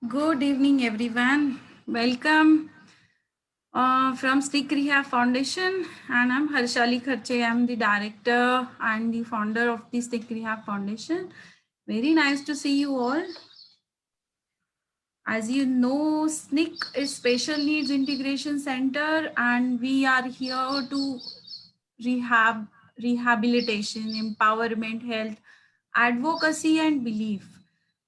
Good evening, everyone. Welcome from Stick Rehab Foundation, and I'm Harshali Kharche. I'm the director and the founder of the Stick Rehab Foundation. Very nice to see you all. As you know, SNCC is Special Needs Integration Center, and we are here to rehabilitation, empowerment, health, advocacy, and belief.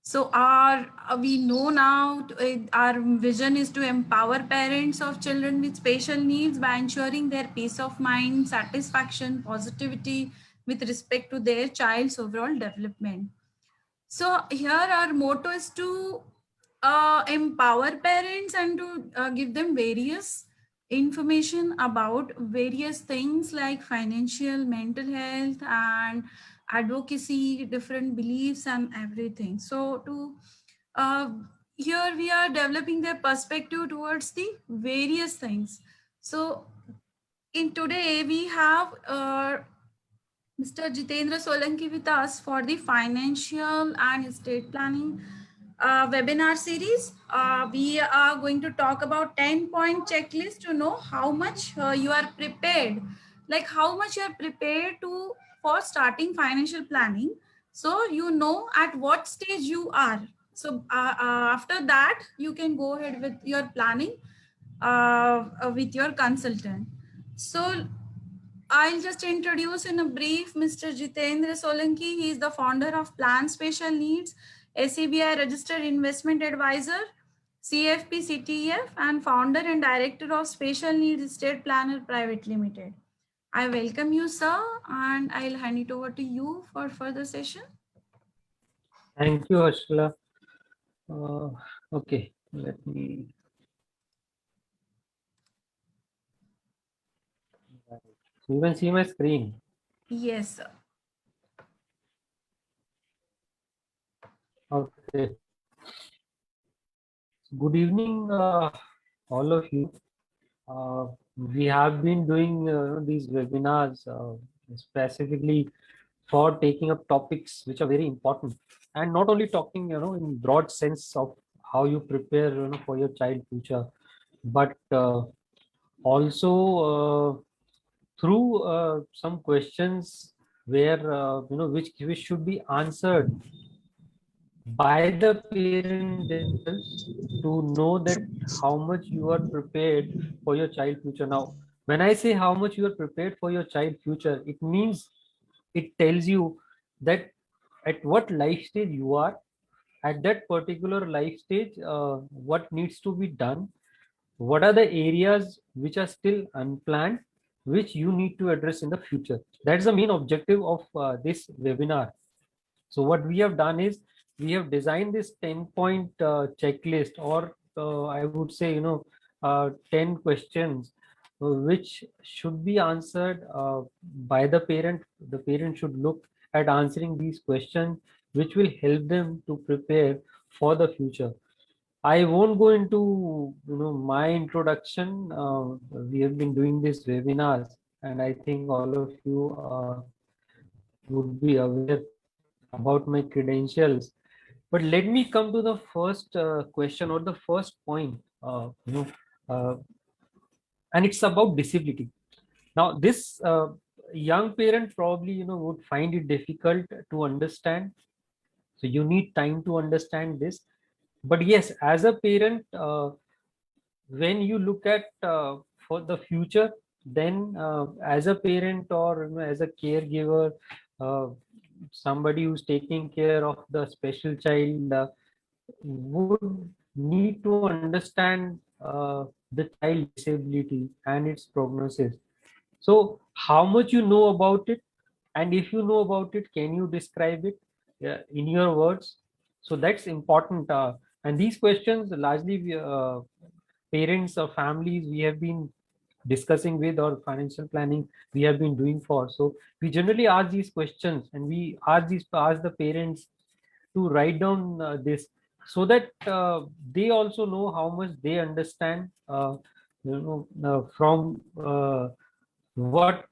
So our we know now our vision is to empower parents of children with special needs by ensuring their peace of mind, satisfaction, positivity with respect to their child's overall development. So here our motto is to empower parents and to give them various information about various things like financial, mental health, and advocacy, different beliefs, and everything. So to uh, here we are developing their perspective towards the various things. So in today we have Mr. Jitendra Solanki with us for the financial and estate planning webinar series. We are going to talk about 10-point checklist to know how much you are prepared, like how much you are prepared to for starting financial planning. So you know at what stage you are. So after that, you can go ahead with your planning with your consultant. So I'll just introduce in a brief Mr. Jitendra Solanki. He is the founder of Plan Special Needs, SEBI Registered Investment Advisor, CFP CTF, and founder and director of Special Needs Estate Planner Private Limited. I welcome you, sir, and I'll hand it over to you for further session. Thank you, Ashla. Okay, let me. You can see my screen. Yes, sir. Okay. Good evening, all of you. We have been doing these webinars specifically for taking up topics which are very important, and not only talking, in broad sense of how you prepare, for your child future, but also through some questions where which should be answered by the parent themselves to know that how much you are prepared for your child future. Now when I say how much you are prepared for your child future, it means, it tells you that at what life stage you are, at that particular life stage, what needs to be done, what are the areas which are still unplanned, which you need to address in the future. That's the main objective of this webinar. So what we have done is, we have designed this 10-point checklist, or I would say, 10 questions which should be answered by the parent. The parent should look at answering these questions, which will help them to prepare for the future. I won't go into my introduction. We have been doing these webinars, and I think all of you would be aware about my credentials. But let me come to the first question, or the first point, uh, and it's about disability. Now, this young parent probably would find it difficult to understand. So you need time to understand this. But yes, as a parent, when you look at for the future, then as a parent, or as a caregiver, uh, somebody who's taking care of the special child, would need to understand the child disability and its prognosis. So how much you know about it, and if you know about it, can you describe it in your words? So that's important. And these questions largely parents or families we have been discussing with, or financial planning we have been doing for. So we generally ask these questions, and we ask the parents to write down this, so that they also know how much they understand, from what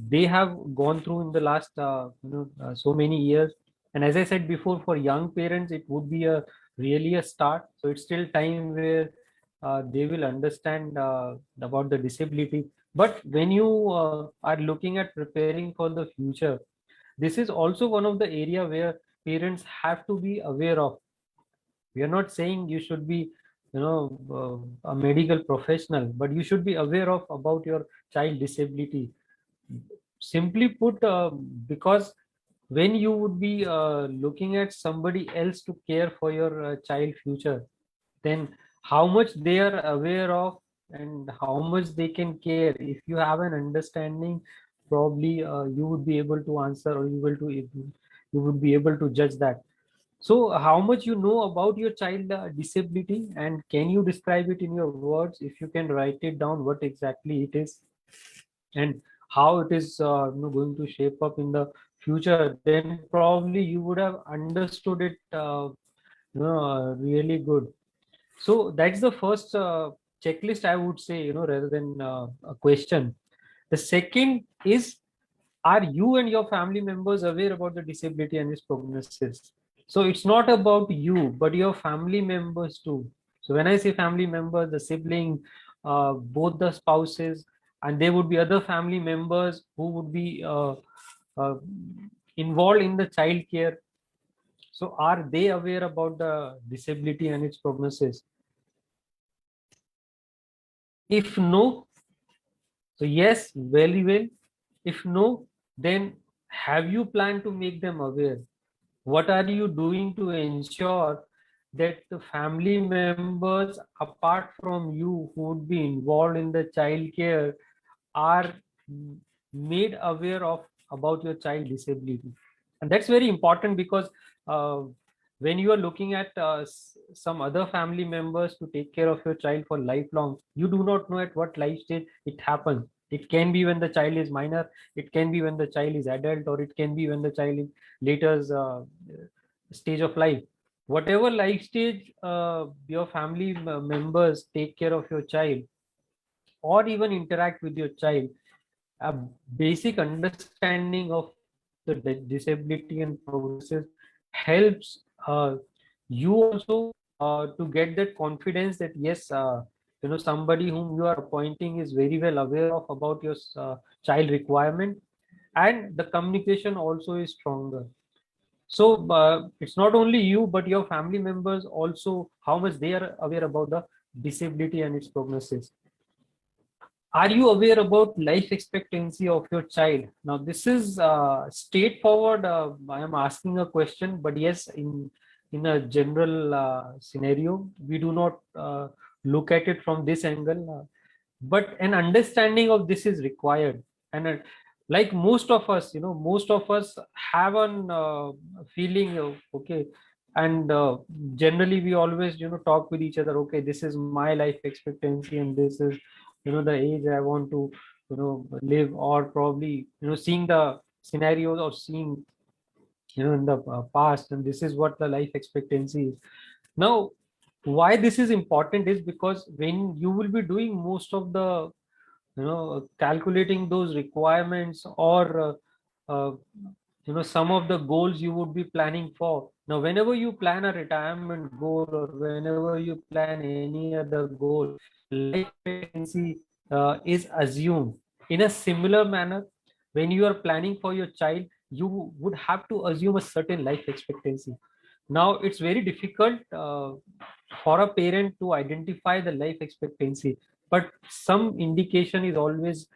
they have gone through in the last so many years. And as I said before, for young parents it would be a really a start. So it's still time where they will understand about the disability. But when you are looking at preparing for the future, this is also one of the area where parents have to be aware of. We are not saying you should be, a medical professional, but you should be aware of about your child disability. Simply put, because when you would be looking at somebody else to care for your child future, then how much they are aware of and how much they can care, if you have an understanding, probably you would be able to answer, or you would be able to judge that. So how much you know about your child disability, and can you describe it in your words? If you can write it down, what exactly it is and how it is going to shape up in the future, then probably you would have understood it really good. So that's the first checklist, I would say, rather than a question. The second is, are you and your family members aware about the disability and its prognosis? So it's not about you, but your family members too. So when I say family members, the sibling, both the spouses, and there would be other family members who would be uh, involved in the child care. So are they aware about the disability and its prognosis? If no, so yes, very well. If no, then have you planned to make them aware? What are you doing to ensure that the family members, apart from you, who would be involved in the child care, are made aware of about your child disability? And that's very important, because uh, when you are looking at some other family members to take care of your child for lifelong, you do not know at what life stage it happens. It can be when the child is minor, it can be when the child is adult, or it can be when the child is later stage of life. Whatever life stage your family members take care of your child or even interact with your child, a basic understanding of the disability and prognosis helps you also to get that confidence that yes, somebody whom you are appointing is very well aware of about your child requirement, and the communication also is stronger. So it's not only you, but your family members also, how much they are aware about the disability and its prognosis. Are you aware about life expectancy of your child? Now, this is straightforward. I am asking a question, but yes, in a general scenario, we do not look at it from this angle. But an understanding of this is required, and like most of us, most of us have an feeling of okay, and generally we always talk with each other. Okay, this is my life expectancy, and this is the age I want to live, or probably seeing the scenarios or seeing in the past, and this is what the life expectancy is. Now, why this is important is because when you will be doing most of the calculating those requirements, or some of the goals you would be planning for. Now whenever you plan a retirement goal, or whenever you plan any other goal, life expectancy is assumed in a similar manner. When you are planning for your child, you would have to assume a certain life expectancy. Now it's very difficult for a parent to identify the life expectancy, but some indication is always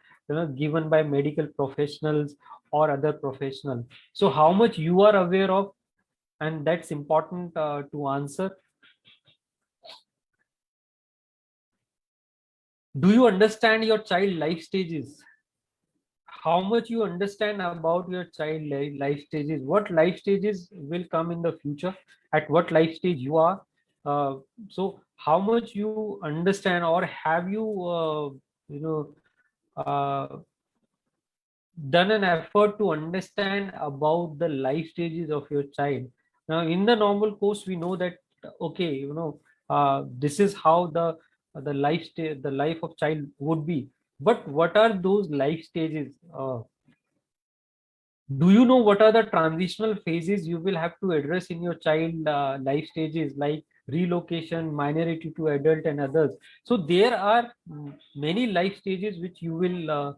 given by medical professionals or other professionals. So how much you are aware of, and that's important to answer. Do you understand your child life stages? How much you understand about your child life stages? What life stages will come in the future? At what life stage you are? So how much you understand, or have you you know uh, done an effort to understand about the life stages of your child? Now in the normal course we know that okay, this is how the the life of child would be. But what are those life stages? Do you know what are the transitional phases you will have to address in your child life stages? Like relocation, minority to adult, and others. So there are many life stages which you will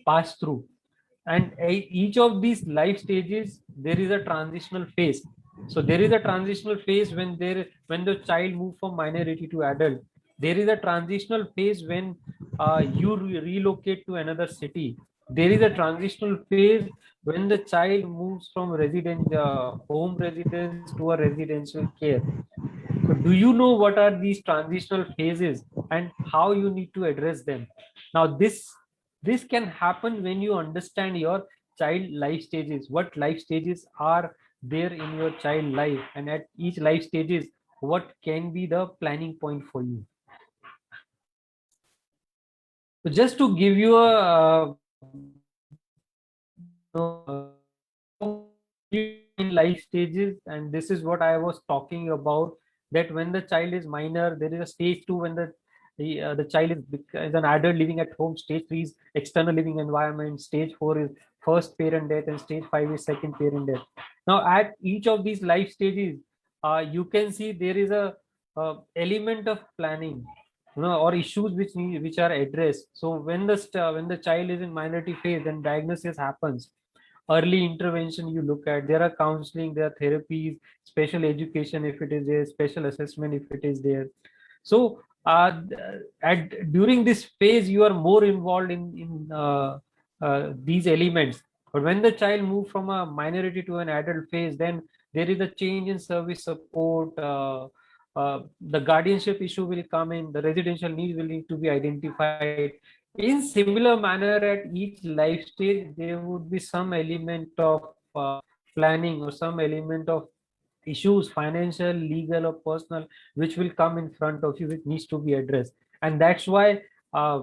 pass through, and each of these life stages there is a transitional phase. So there is a transitional phase when the child moves from minority to adult. There is a transitional phase when you relocate to another city. There is a transitional phase when the child moves from resident home residence to a residential care. So do you know what are these transitional phases and how you need to address them? Now this can happen when you understand your child life stages, what life stages are there in your child life, and at each life stages what can be the planning point for you. So just to give you a in life stages, and this is what I was talking about, that when the child is minor there is a stage 2 when the child is an adult living at home. Stage 3 is external living environment. Stage 4 is first parent death, and stage 5 is second parent death. Now at each of these life stages you can see there is a element of planning, or issues which are addressed. So when the child is in minority phase, then diagnosis happens. Early intervention you look at, there are counseling, there are therapies, special education if it is there, special assessment if it is there. So during this phase you are more involved in these elements. But when the child moves from a minority to an adult phase, then there is a change in service support. The guardianship issue will come in, the residential needs will need to be identified. In similar manner, at each life stage there would be some element of planning or some element of issues, financial, legal, or personal, which will come in front of you, which needs to be addressed. And that's why uh,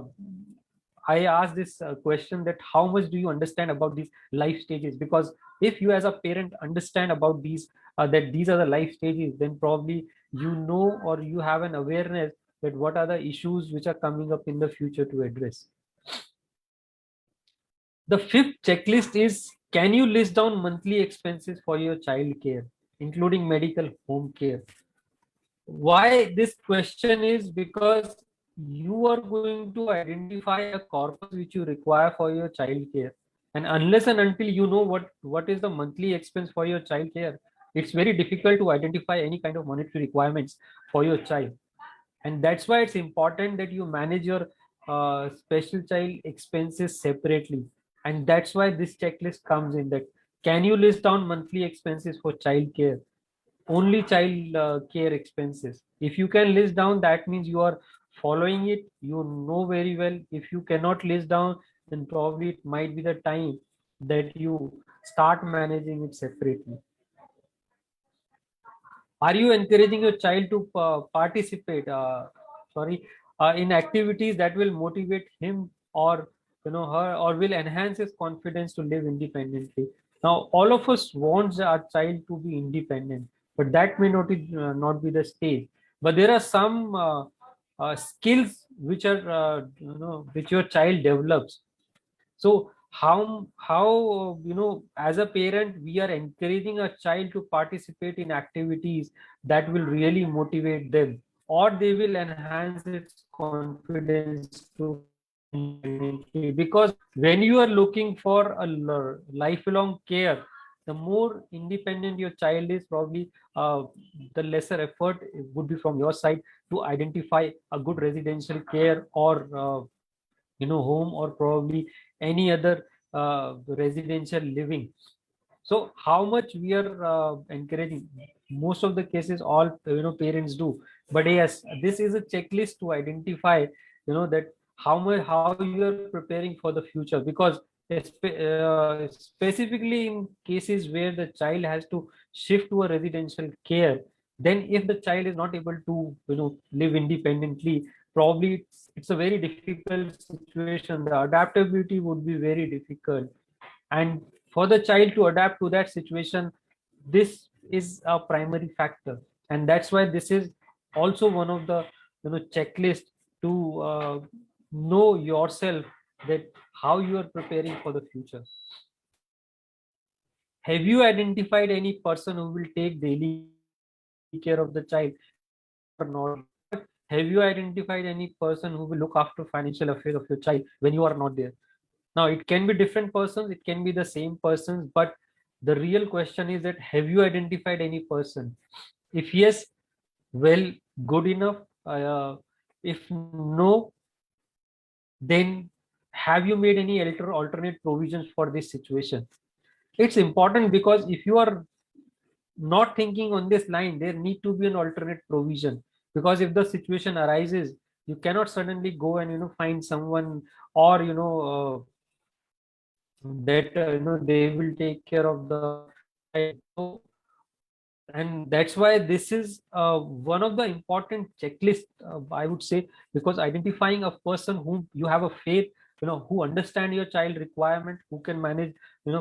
I asked this question, that how much do you understand about these life stages? Because if you as a parent understand about these, that these are the life stages, then probably you know, or you have an awareness that what are the issues which are coming up in the future to address. The fifth checklist is, can you list down monthly expenses for your child care, including medical home care? Why this question is because you are going to identify a corpus which you require for your child care. And unless and until you know what is the monthly expense for your child care, it's very difficult to identify any kind of monetary requirements for your child. And that's why it's important that you manage your special child expenses separately. And that's why this checklist comes in, that can you list down monthly expenses for child care, only child care expenses. If you can list down, that means you are following it, you know very well. If you cannot list down, then probably it might be the time that you start managing it separately. Are you encouraging your child to participate in activities that will motivate him, or her, or will enhance his confidence to live independently? Now all of us wants our child to be independent, but that may not be the stage. But there are some skills which are which your child develops. So how as a parent we are encouraging a child to participate in activities that will really motivate them, or they will enhance its confidence to independently. Because when you are looking for a lifelong care, the more independent your child is, probably the lesser effort would be from your side to identify a good residential care, or home, or probably any other residential living. So how much we are encouraging, most of the cases all parents do. But yes, this is a checklist to identify that how you are preparing for the future. Because specifically in cases where the child has to shift to a residential care, then if the child is not able to live independently, probably it's a very difficult situation. The adaptability would be very difficult, and for the child to adapt to that situation, this is a primary factor. And that's why this is also one of the checklist to know yourself, that how you are preparing for the future. Have you identified any person who will take daily care of the child? not. Have you identified any person who will look after financial affairs of your child when you are not there? Now, it can be different persons, it can be the same persons, but the real question is that have you identified any person? If yes, well, good enough. If no, then have you made any alternate provisions for this situation? It's important because if you are not thinking on this line, there need to be an alternate provision, because if the situation arises, you cannot suddenly go and find someone, or that they will take care of the child. So, and that's why this is one of the important checklist, I would say, because identifying a person whom you have a faith, who understand your child requirement, who can manage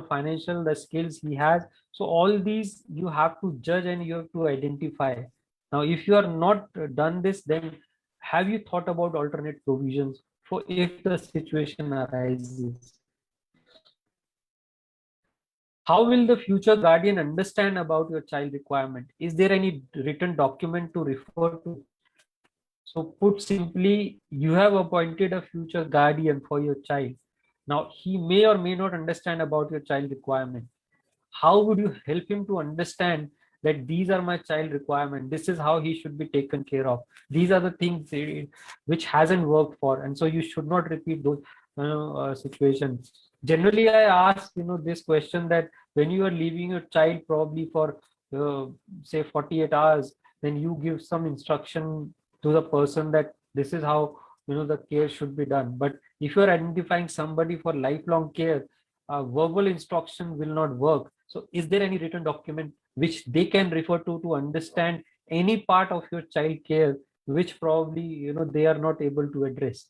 financial the skills he has. So all these you have to judge and you have to identify. Now if you are not done this, then have you thought about alternate provisions for if the situation arises? How will the future guardian understand about your child requirement? Is there any written document to refer to? So put simply, you have appointed a future guardian for your child. Now he may or may not understand about your child requirement. How would you help him to understand that these are my child requirement? This is how he should be taken care of. These are the things which hasn't worked for, and so you should not repeat those situations. Generally, I ask this question that when you are leaving your child probably for uh, say 48 hours, then you give some instruction to the person that this is how the care should be done. But if you are identifying somebody for lifelong care, verbal instruction will not work. So is there any written document which they can refer to understand any part of your child care which probably they are not able to address?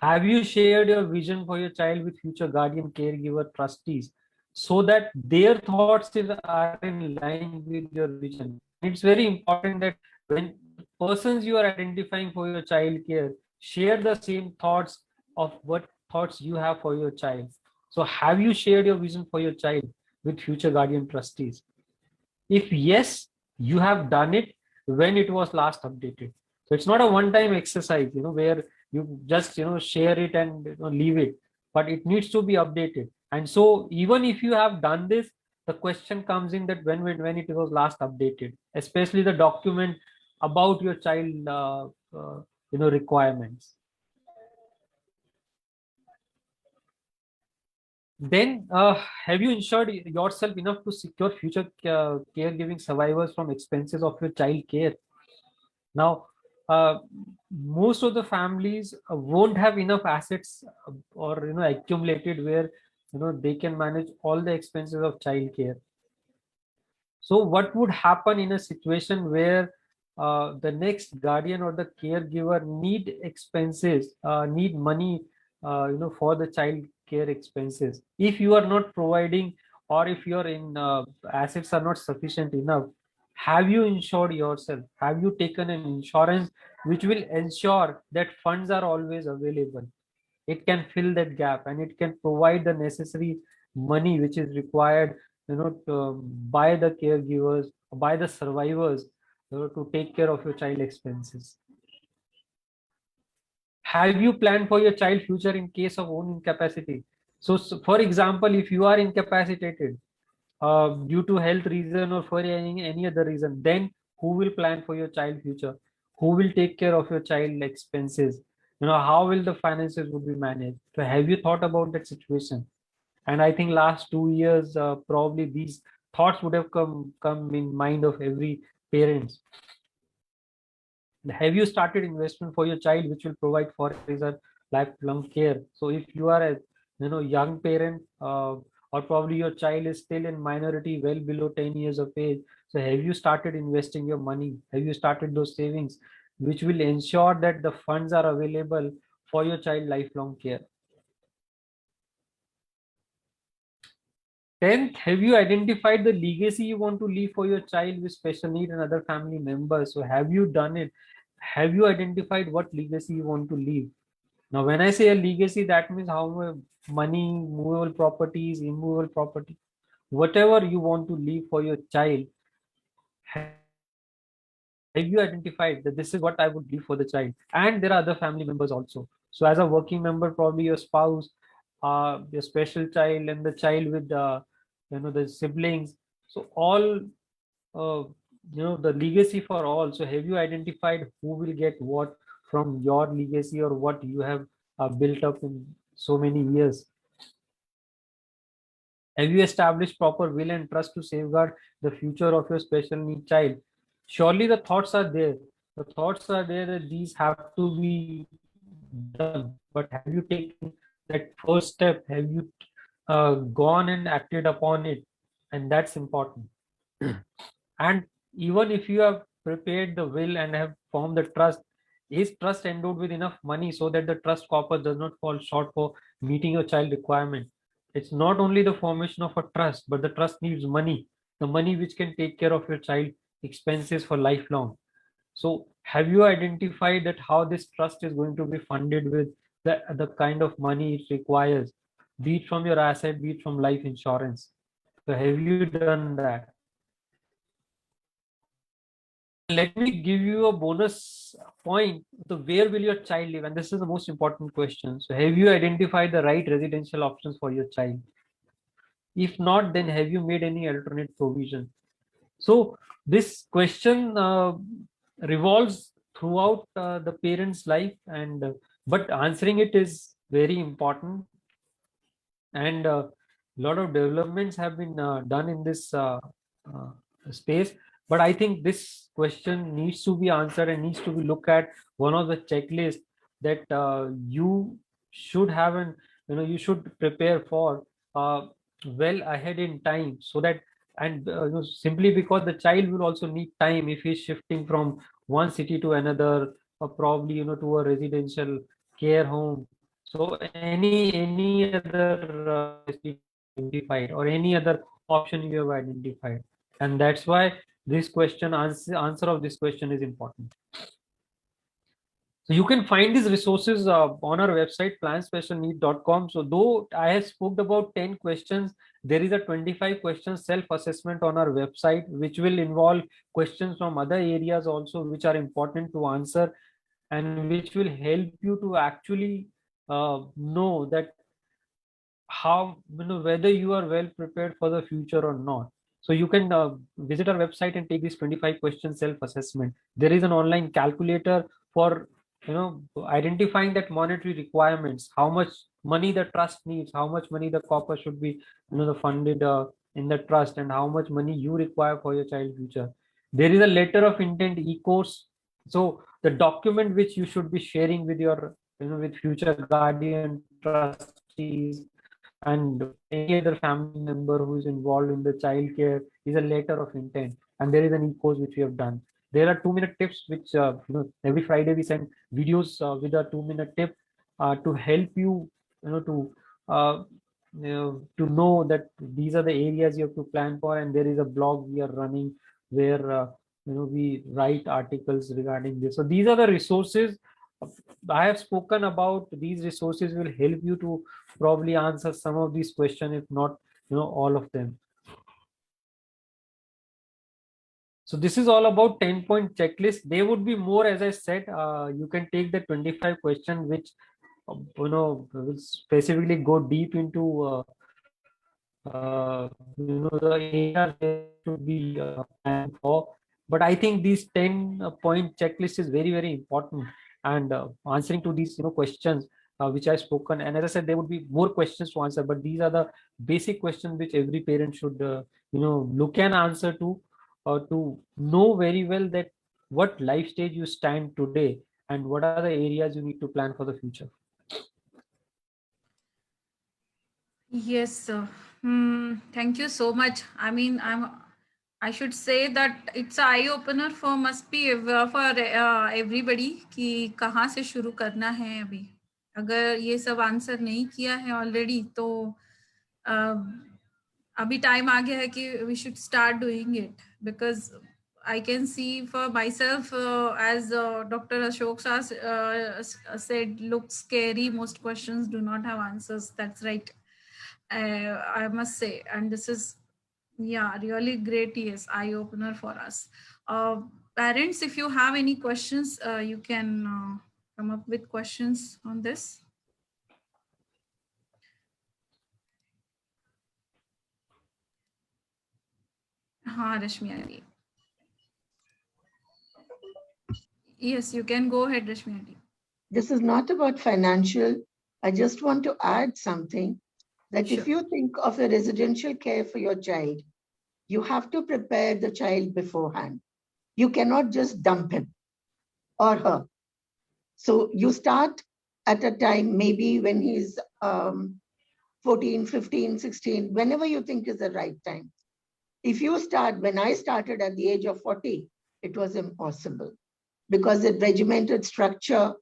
Have you shared your vision for your child with future guardian, caregiver, trustees, so that their thoughts are in line with your vision? It's very important that when persons you are identifying for your child care share the same thoughts of what thoughts you have for your child. So have you shared your vision for your child with future guardian trustees? If yes, you have done it when it was last updated. So it's not a one-time exercise, where you just share it and leave it, but it needs to be updated. And so even if you have done this, the question comes in that when it was last updated, especially the document about your child requirements. Then, have you insured yourself enough to secure future caregiving survivors from expenses of your child care? Now, most of the families won't have enough assets or accumulated where they can manage all the expenses of child care. So what would happen in a situation where the next guardian or the caregiver need expenses, need money, for the child care expenses? If you are not providing, or if your assets are not sufficient enough, have you insured yourself? Have you taken an insurance which will ensure that funds are always available? It can fill that gap and it can provide the necessary money which is required by the caregivers, by the survivors, to take care of your child expenses. Have you planned for your child future in case of own incapacity? So for example, if you are incapacitated due to health reason or for any other reason, then who will plan for your child future? Who will take care of your child expenses? How will the finances would be managed? So have you thought about that situation? And I think last 2 years, probably these thoughts would have come in mind of every parents. Have you started investment for your child which will provide for his lifelong care? So if you are a young parent, or probably your child is still in minority, well below 10 years of age, so have you started investing your money? Have you started those savings which will ensure that the funds are available for your child lifelong care? 10th, have you identified the legacy you want to leave for your child with special need and other family members? So have you done it? Have you identified what legacy you want to leave? Now, when I say a legacy, that means how much money, movable properties, immovable property, whatever you want to leave for your child, have you identified that this is what I would leave for the child? And there are other family members also. So as a working member, probably your spouse, your special child, and the child with the siblings. So all the legacy for all. So have you identified who will get what from your legacy or what you have built up in so many years? Have you established proper will and trust to safeguard the future of your special need child? Surely the thoughts are there. The thoughts are there that these have to be done. But have you taken that first step? Have you gone and acted upon it? And that's important. And even if you have prepared the will and have formed the trust, is trust endowed with enough money so that the trust corpus does not fall short for meeting your child requirement? It's not only the formation of a trust, but the trust needs money, the money which can take care of your child expenses for lifelong. So have you identified that how this trust is going to be funded with the kind of money it requires, be it from your asset, be it from life insurance? So have you done that? Let me give you a bonus point. So where will your child live? And this is the most important question. So have you identified the right residential options for your child? If not, then have you made any alternate provision? So this question revolves throughout the parent's life, and but answering it is very important. And a lot of developments have been done in this uh, space. But I think this question needs to be answered and needs to be looked at one of the checklists that you should have, and you should prepare for well ahead in time, so that, and simply because the child will also need time if he's shifting from one city to another, or probably to a residential care home. So any other identified, or any other option you have identified, and that's why this question answer of this question is important. So you can find these resources on our website planspecialneed.com. So though I have spoke about 10 questions, there is a 25 questions self-assessment on our website, which will involve questions from other areas also, which are important to answer, and which will help you to actually know that how whether you are well prepared for the future or not. So you can visit our website and take this 25 question self assessment. There is an online calculator for identifying that monetary requirements, how much money the trust needs, how much money the corpus should be the funded in the trust, and how much money you require for your child future. There is a letter of intent e-course. So the document which you should be sharing with your with future guardian trustees and any other family member who is involved in the child care is a letter of intent. And there is an e-course which we have done. There are 2-minute tips which every Friday we send videos with a 2-minute tip to help you uh, to know that these are the areas you have to plan for. And there is a blog we are running where we write articles regarding this. So these are the resources I have spoken about. These resources will help you to probably answer some of these questions, if not all of them. So this is all about 10-point checklist. They would be more, as I said, you can take the 25 question which will specifically go deep into the areas there should be planned for. But I think these 10-point checklist is very, very important, and answering to these questions which I've spoken. And as I said, there would be more questions to answer, but these are the basic questions which every parent should look and answer to know very well that what life stage you stand today and what are the areas you need to plan for the future. Yes, sir. Thank you so much. I mean, I should say that it's an eye opener for must be for everybody कि कहाँ से शुरू करना है अभी. अगर ये सब आंसर नहीं किया है ऑलरेडी तो अभी टाइम आ गया है कि we should start doing it, because I can see for myself, as Dr. Ashok said, looks scary. Most questions do not have answers. That's right. I must say, and this is, yeah, really great. Yes, eye opener for us. Parents, if you have any questions, you can come up with questions on this. हाँ, Rashmi Aunty. Yes, you can go ahead, Rashmi Aunty. This is not about financial. I just want to add something that if Sure. you think of a residential care for your child, you have to prepare the child beforehand. You cannot just dump him or her. So you start at a time, maybe when he's 14, 15, 16, whenever you think is the right time. If you start, when I started at the age of 40, it was impossible because the regimented structure,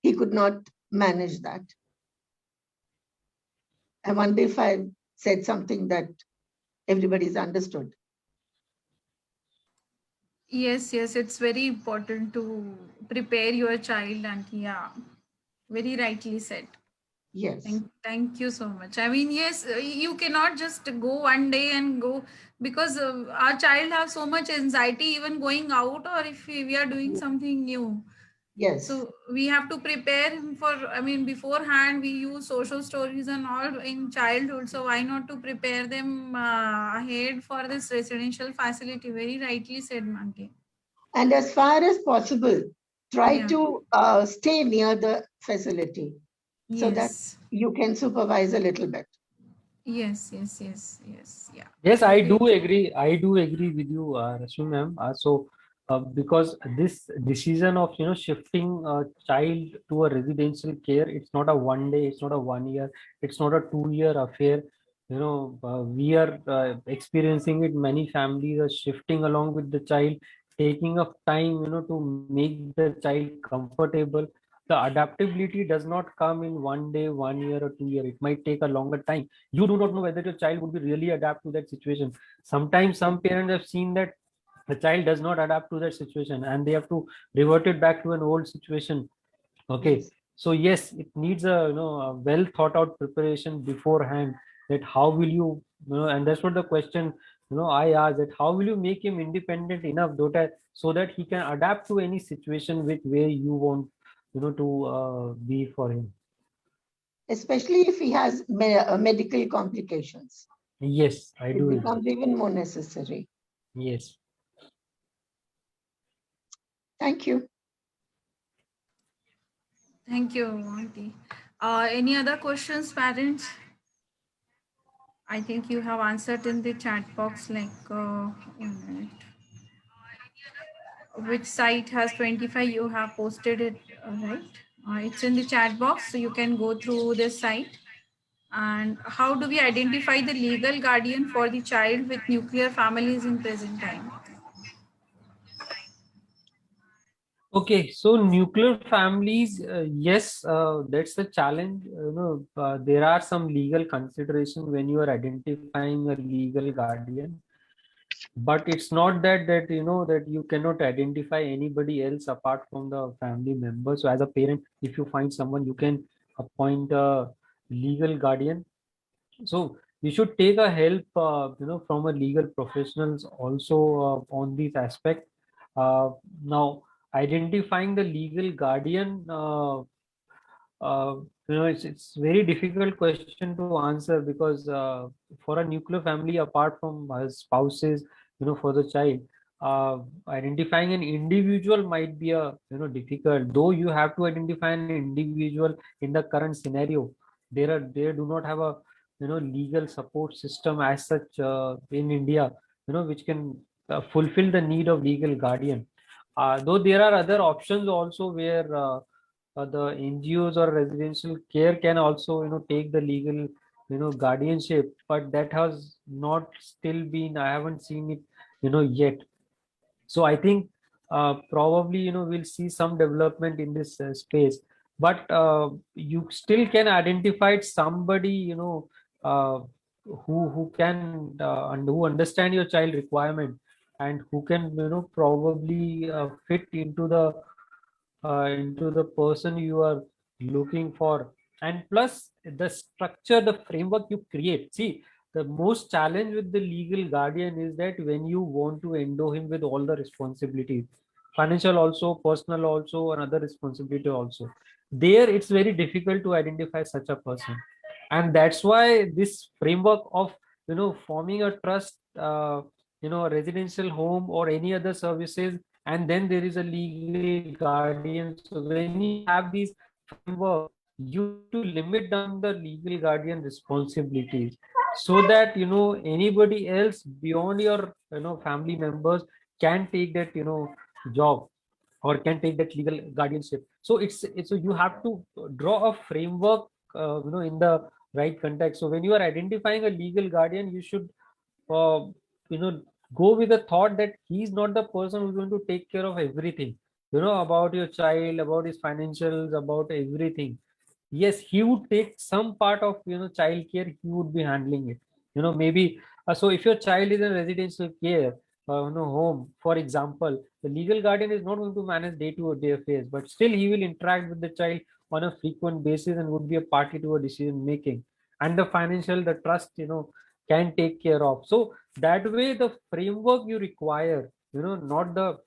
he could not manage that. I wonder if I said something that everybody's understood. Yes, it's very important to prepare your child, and yeah, very rightly said. Yes. Thank you so much. I mean, yes, you cannot just go one day and go, because our child have so much anxiety even going out, or if we are doing something new. Yes. So we have to prepare him for, I mean, beforehand we use social stories and all in childhood. So why not to prepare them ahead for this residential facility? Very rightly said, Manke. And as far as possible, try to stay near the facility so that you can supervise a little bit. Yes. Yeah. Yes, I do agree. I do agree with you, Rashmi ma'am. Because this decision of shifting a child to a residential care, it's not a one day, it's not a 1 year, it's not a 2 year affair. We are experiencing it. Many families are shifting along with the child, taking up time, to make the child comfortable. The adaptability does not come in 1 day, 1 year, or 2 year. It might take a longer time. You do not know whether your child would be really adapt to that situation. Sometimes some parents have seen that the child does not adapt to that situation and they have to revert it back to an old situation. Okay. Yes. So yes, it needs a well thought out preparation beforehand, that how will and that's what the question I asked, that how will you make him independent enough so that he can adapt to any situation with where you want to be for him. Especially if he has medical complications. Yes, I do. It becomes even more necessary. Yes. Thank you. Thank you, Auntie. Any other questions, parents? I think you have answered in the chat box, like, 1 minute. Which site has 25? You have posted it, right? It's in the chat box, so you can go through this site. And how do we identify the legal guardian for the child with nuclear families in present time? Okay, so nuclear families, yes, that's the challenge. There are some legal consideration when you are identifying a legal guardian, but it's not that you cannot identify anybody else apart from the family member. So as a parent, if you find someone, you can appoint a legal guardian. So you should take a help, from a legal professionals also on this aspect. Now, identifying the legal guardian, it's very difficult question to answer, because for a nuclear family, apart from spouses, for the child, identifying an individual might be a difficult. Though you have to identify an individual in the current scenario, they do not have a legal support system as such in India, which can fulfill the need of legal guardian. Though there are other options also where the NGOs or residential care can also take the legal guardianship, but that has not still been, I haven't seen it yet. So I think probably we'll see some development in this space, but you still can identify somebody uh, who can and who understand your child requirement, and who can probably fit into the person you are looking for. And plus the structure, the framework you create. See, the most challenge with the legal guardian is that when you want to endow him with all the responsibilities, financial also, personal also, and other responsibility also, there it's very difficult to identify such a person. And that's why this framework of forming a trust, a residential home or any other services, and then there is a legal guardian. So when you have these framework, you have to limit down the legal guardian responsibilities, so that anybody else beyond your family members can take that job, or can take that legal guardianship. So it's so you have to draw a framework in the right context. So when you are identifying a legal guardian, you should uh, you know go with the thought that he's not the person who's going to take care of everything, about your child, about his financials, about everything. Yes, he would take some part of child care, he would be handling it, maybe. So if your child is in residential care, home, for example, the legal guardian is not going to manage day-to-day affairs, but still he will interact with the child on a frequent basis and would be a party to a decision making. And the financial, the trust, can take care of. So that way, the framework you require, not the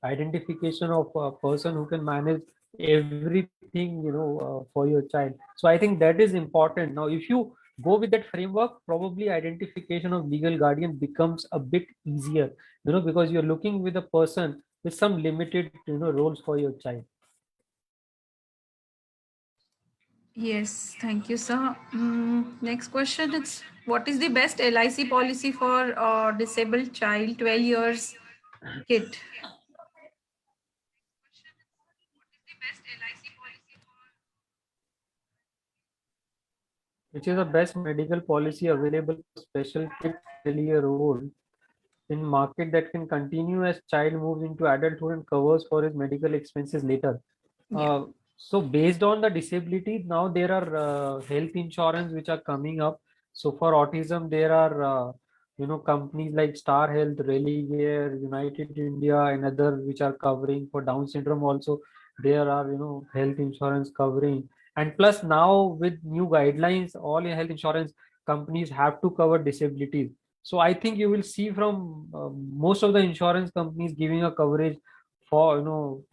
identification of a person who can manage everything, for your child. So I think that is important. Now if you go with that framework, probably identification of legal guardian becomes a bit easier, because you're looking with a person with some limited roles for your child. Yes, thank you, sir. Next question is, what is the best LIC policy for disabled child, 12 years kid? Which is the best medical policy available for special kid 12-year-old in market that can continue as child moves into adulthood and covers for his medical expenses later? Yeah. So based on the disability, now there are health insurance which are coming up. So for autism, there are companies like Star Health, Religare, United India, and other which are covering. For Down syndrome also, there are health insurance covering. And plus now with new guidelines, all health insurance companies have to cover disabilities. So I think you will see from most of the insurance companies giving a coverage for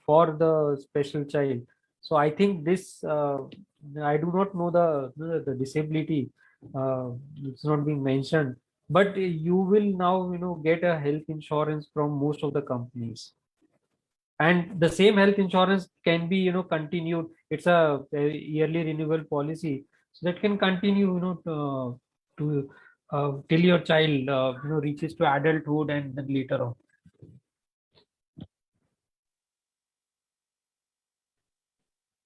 for the special child. So I think this I do not know the disability, it's not being mentioned, but you will now get a health insurance from most of the companies, and the same health insurance can be continued. It's a yearly renewal policy, so that can continue to till your child reaches to adulthood and then later on.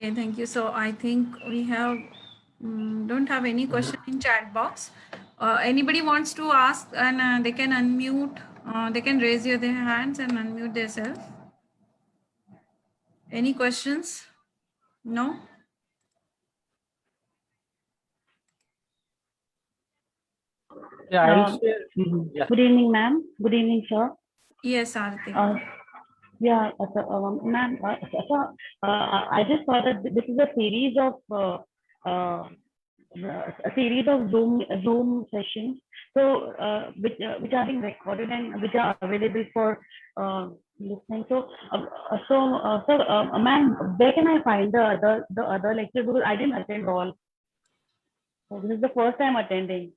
Okay, thank you. So I think we have don't have any question in chat box. Anybody wants to ask, and they can unmute. They can raise their hands and unmute themselves. Any questions? No. Yeah, I'll share. Yeah. Good evening, ma'am. Good evening, sir. Yes, Arati. Yeah, ma'am. I just thought that this is a series of Zoom sessions, so which are being recorded and which are available for listening. So, ma'am, where can I find the other lectures? Because I didn't attend all. So this is the first time attending.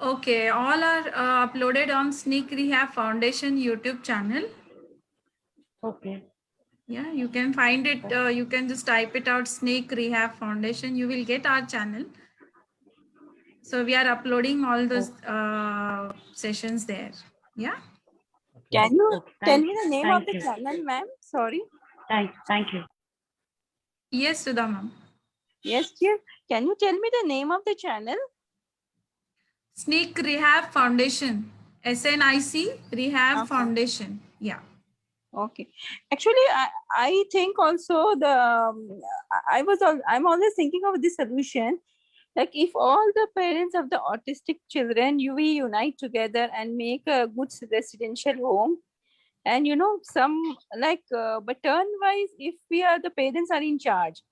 Okay, all are uploaded on Sneak Rehab Foundation YouTube channel. Okay. Yeah, you can find it. You can just type it out, Sneak Rehab Foundation. You will get our channel. So we are uploading all those sessions there. Yeah. Can you tell me the name of Thank the you. channel, ma'am? Sorry. Thank you. Yes, Sudha ma'am. Yes, dear. Can you tell me the name of the channel? Sneak Rehab Foundation. SNIC Rehab Foundation. Yeah. Okay. Actually, I think also I'm always thinking of this solution. Like if all the parents of the autistic children, we unite together and make a good residential home, and some but turn wise, if the parents are in charge,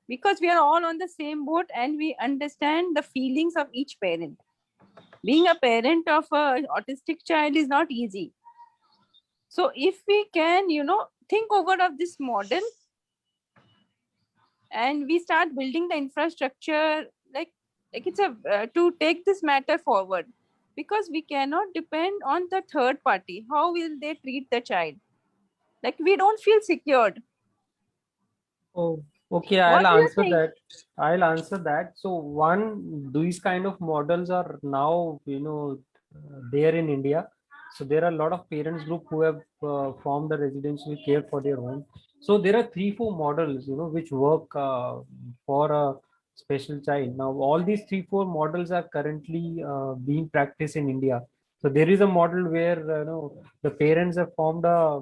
because we are all on the same boat and we understand the feelings of each parent. being a parent of a autistic child is not easy. So if we can, think over of this model and we start building the infrastructure, like it's to take this matter forward, because we cannot depend on the third party. How will they treat the child? Like we don't feel secured. Oh, okay, What I'll do you answer think? that. I'll answer that. So one, these kind of models are now, there in India. So there are a lot of parents group who have formed a residential care for their home. So there are 3-4 models, which work for a special child. Now all these 3-4 models are currently being practiced in India. So there is a model where, the parents have formed a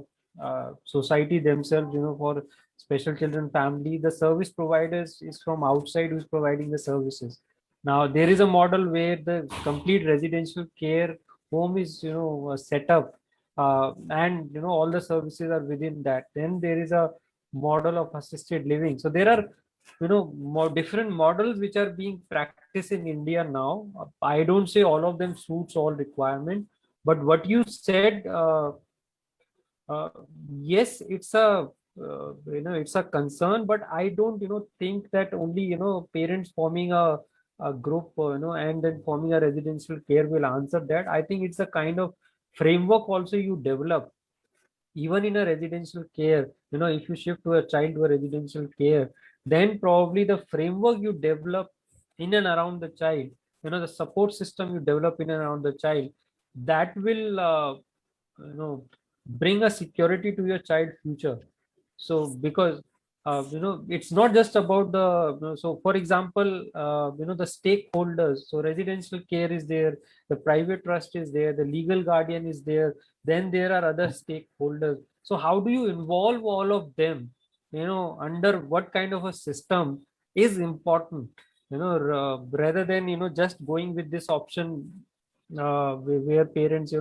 society themselves, for special children family. The service providers is from outside who's providing the services. Now there is a model where the complete residential care home is set up, and all the services are within that. Then there is a model of assisted living. So there are more different models which are being practiced in India now. I don't say all of them suits all requirement, but what you said, uh, yes, it's a it's a concern, but I don't think that only parents forming a group and then forming a residential care will answer that. I think it's a kind of framework also you develop even in a residential care. If you shift to a child to a residential care, then probably the framework you develop in and around the child, the support system you develop in and around the child, that will you know bring a security to your child future. So because it's not just about the so for example, the stakeholders. So residential care is there, the private trust is there, the legal guardian is there, then there are other stakeholders. So how do you involve all of them, under what kind of a system is important, rather than just going with this option, where parents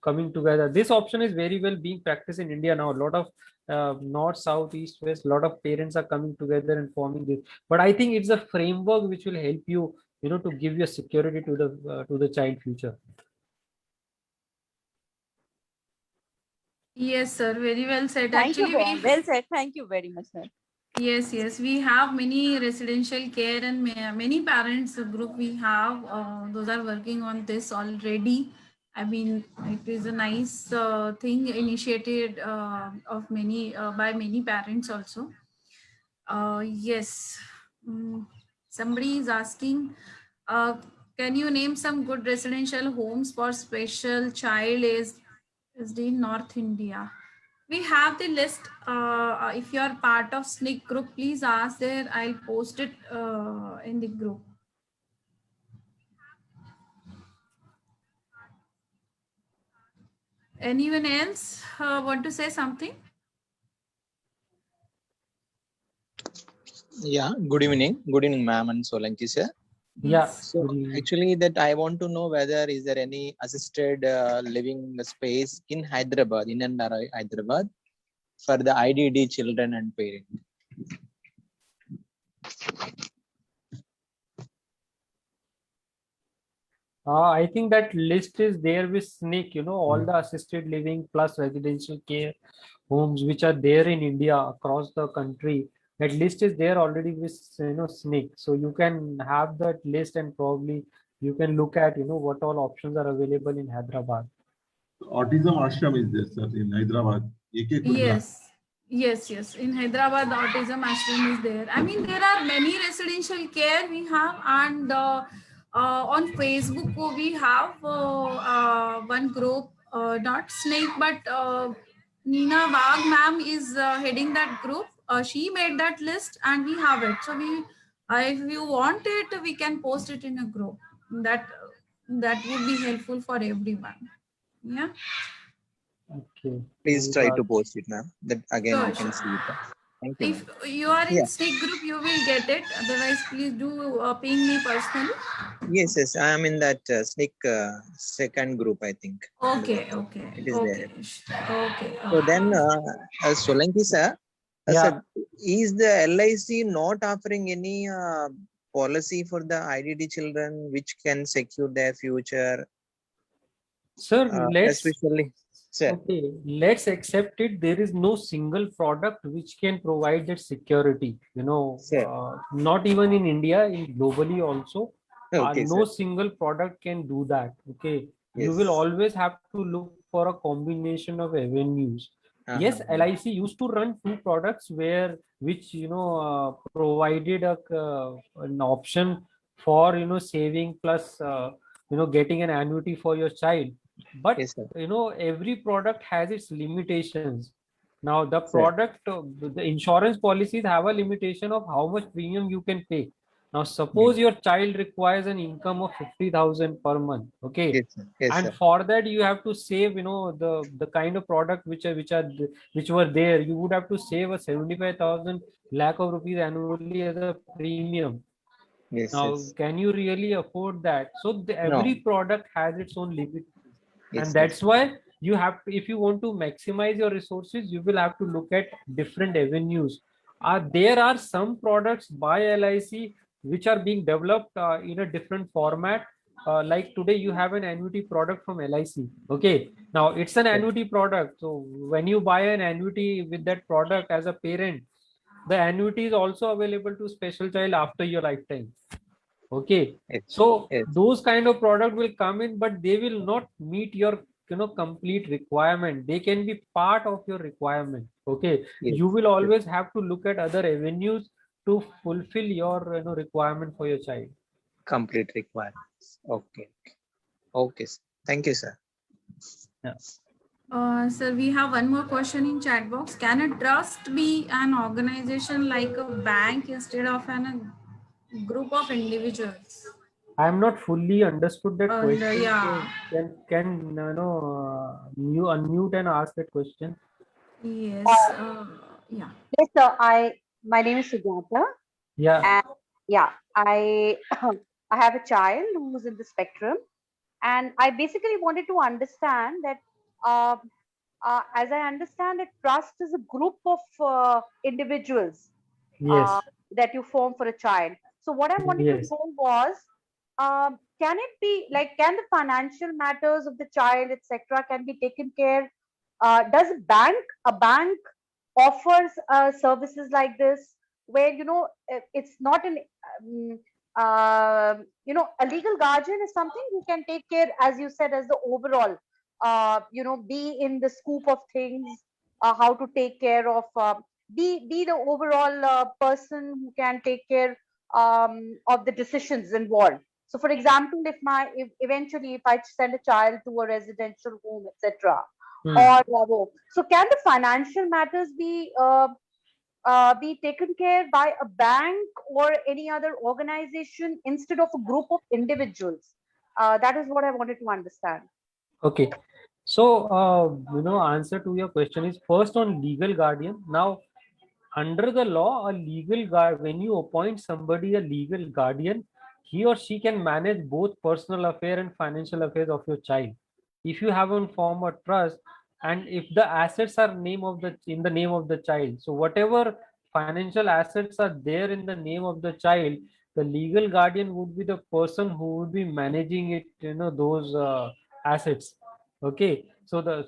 coming together. This option is very well being practiced in India now. A lot of north, south, east, west, a lot of parents are coming together and forming this. But I think it's a framework which will help you, to give you security to the child future. Yes, sir. Very well said. Thank you. Actually, we Well said. Thank you very much, sir. yes, we have many residential care and many parents group we have. Those are working on this already. I mean, it is a nice thing initiated of many by many parents also. Yes. Somebody is asking, uh, can you name some good residential homes for special child is in North India? We have the list. If you are part of SNCC group, please ask there. I'll post it in the group. Anyone else want to say something? Yeah, good evening. Good evening, ma'am and Solanki sir. Yeah. So actually that I want to know whether is there any assisted living space in Hyderabad, in and around Hyderabad, for the IDD children and parents. I think that list is there with SNCC, all the assisted living plus residential care homes which are there in India across the country. That list is there already with SNCC. So you can have that list and probably you can look at what all options are available in Hyderabad. Autism ashram is there, sir, in Hyderabad. Yes. In Hyderabad, the autism ashram is there. I mean, there are many residential care we have, and on Facebook we have one group, not SNCC, but Nina Wag ma'am is heading that group. She made that list, and we have it. So if you want it, we can post it in a group. That would be helpful for everyone. Yeah. Okay. Please try to post it, ma'am. That again Sure, I can see it. Thank you. If you are in SNCC group, you will get it. Otherwise, please do ping me personally. Yes. I am in that SNCC second group, I think. Okay. It is there. Okay. So then, Solanki sir, Yeah. is the LIC not offering any policy for the IDD children which can secure their future, Sir, let's especially, sir? okay, let's accept it. There is no single product which can provide that security. Sir. Not even in India, in globally also, Okay, no sir. single product can do that. Okay, you Yes. will always have to look for a combination of avenues. Yes, LIC used to run two products which provided an option for saving plus getting an annuity for your child. But Yes, sir. every product has its limitations. Now the Sir. product, the insurance policies have a limitation of how much premium you can pay. Now suppose your child requires an income of 50,000 per month, okay, Yes, sir. Yes, and sir. for that you have to save the kind of product which were there. You would have to save a 75,000 lakh of rupees annually as a premium. Yes, Now yes. can you really afford that? So every No. product has its own limit, Yes, and yes. that's why you have to, if you want to maximize your resources, you will have to look at different avenues. There are some products by LIC which are being developed in a different format. Like today you have an annuity product from LIC. Okay, now it's an annuity product, so when you buy an annuity with that product as a parent, the annuity is also available to special child after your lifetime. Okay, Yes. so Yes. those kind of product will come in, but they will not meet your complete requirement. They can be part of your requirement. Okay, Yes. you will always have to look at other avenues to fulfill your requirement for your child. Complete requirements. Okay. Okay, sir. Thank you, sir. Yeah. Sir, we have one more question in chat box. Can a trust be an organization like a bank instead of a group of individuals? I am not fully understood that And question. yeah, So can you unmute and ask that question? yes, yeah. Yes, sir. My name is Sujata, Yeah. and yeah, I I have a child who's in the spectrum, and I basically wanted to understand that, as I understand it, trust is a group of individuals Yes. that you form for a child. So what I wanted to Yes. know was, can it be like, can the financial matters of the child, etc., can be taken care? Does a bank offers services like this, where it's not an a legal guardian is something who can take care, as you said, as the overall, be in the scoop of things, how to take care of, be the overall person who can take care of the decisions involved. So for example, if eventually if I send a child to a residential home, etc., or so can the financial matters be taken care by a bank or any other organization instead of a group of individuals? That is what I wanted to understand. Okay. So, answer to your question is first on legal guardian. Now, under the law, a legal guard, when you appoint somebody a legal guardian, he or she can manage both personal affair and financial affairs of your child. If you haven't formed a trust, and if the assets are in the name of the child, so whatever financial assets are there in the name of the child, the legal guardian would be the person who would be managing it. Those assets. Okay, so the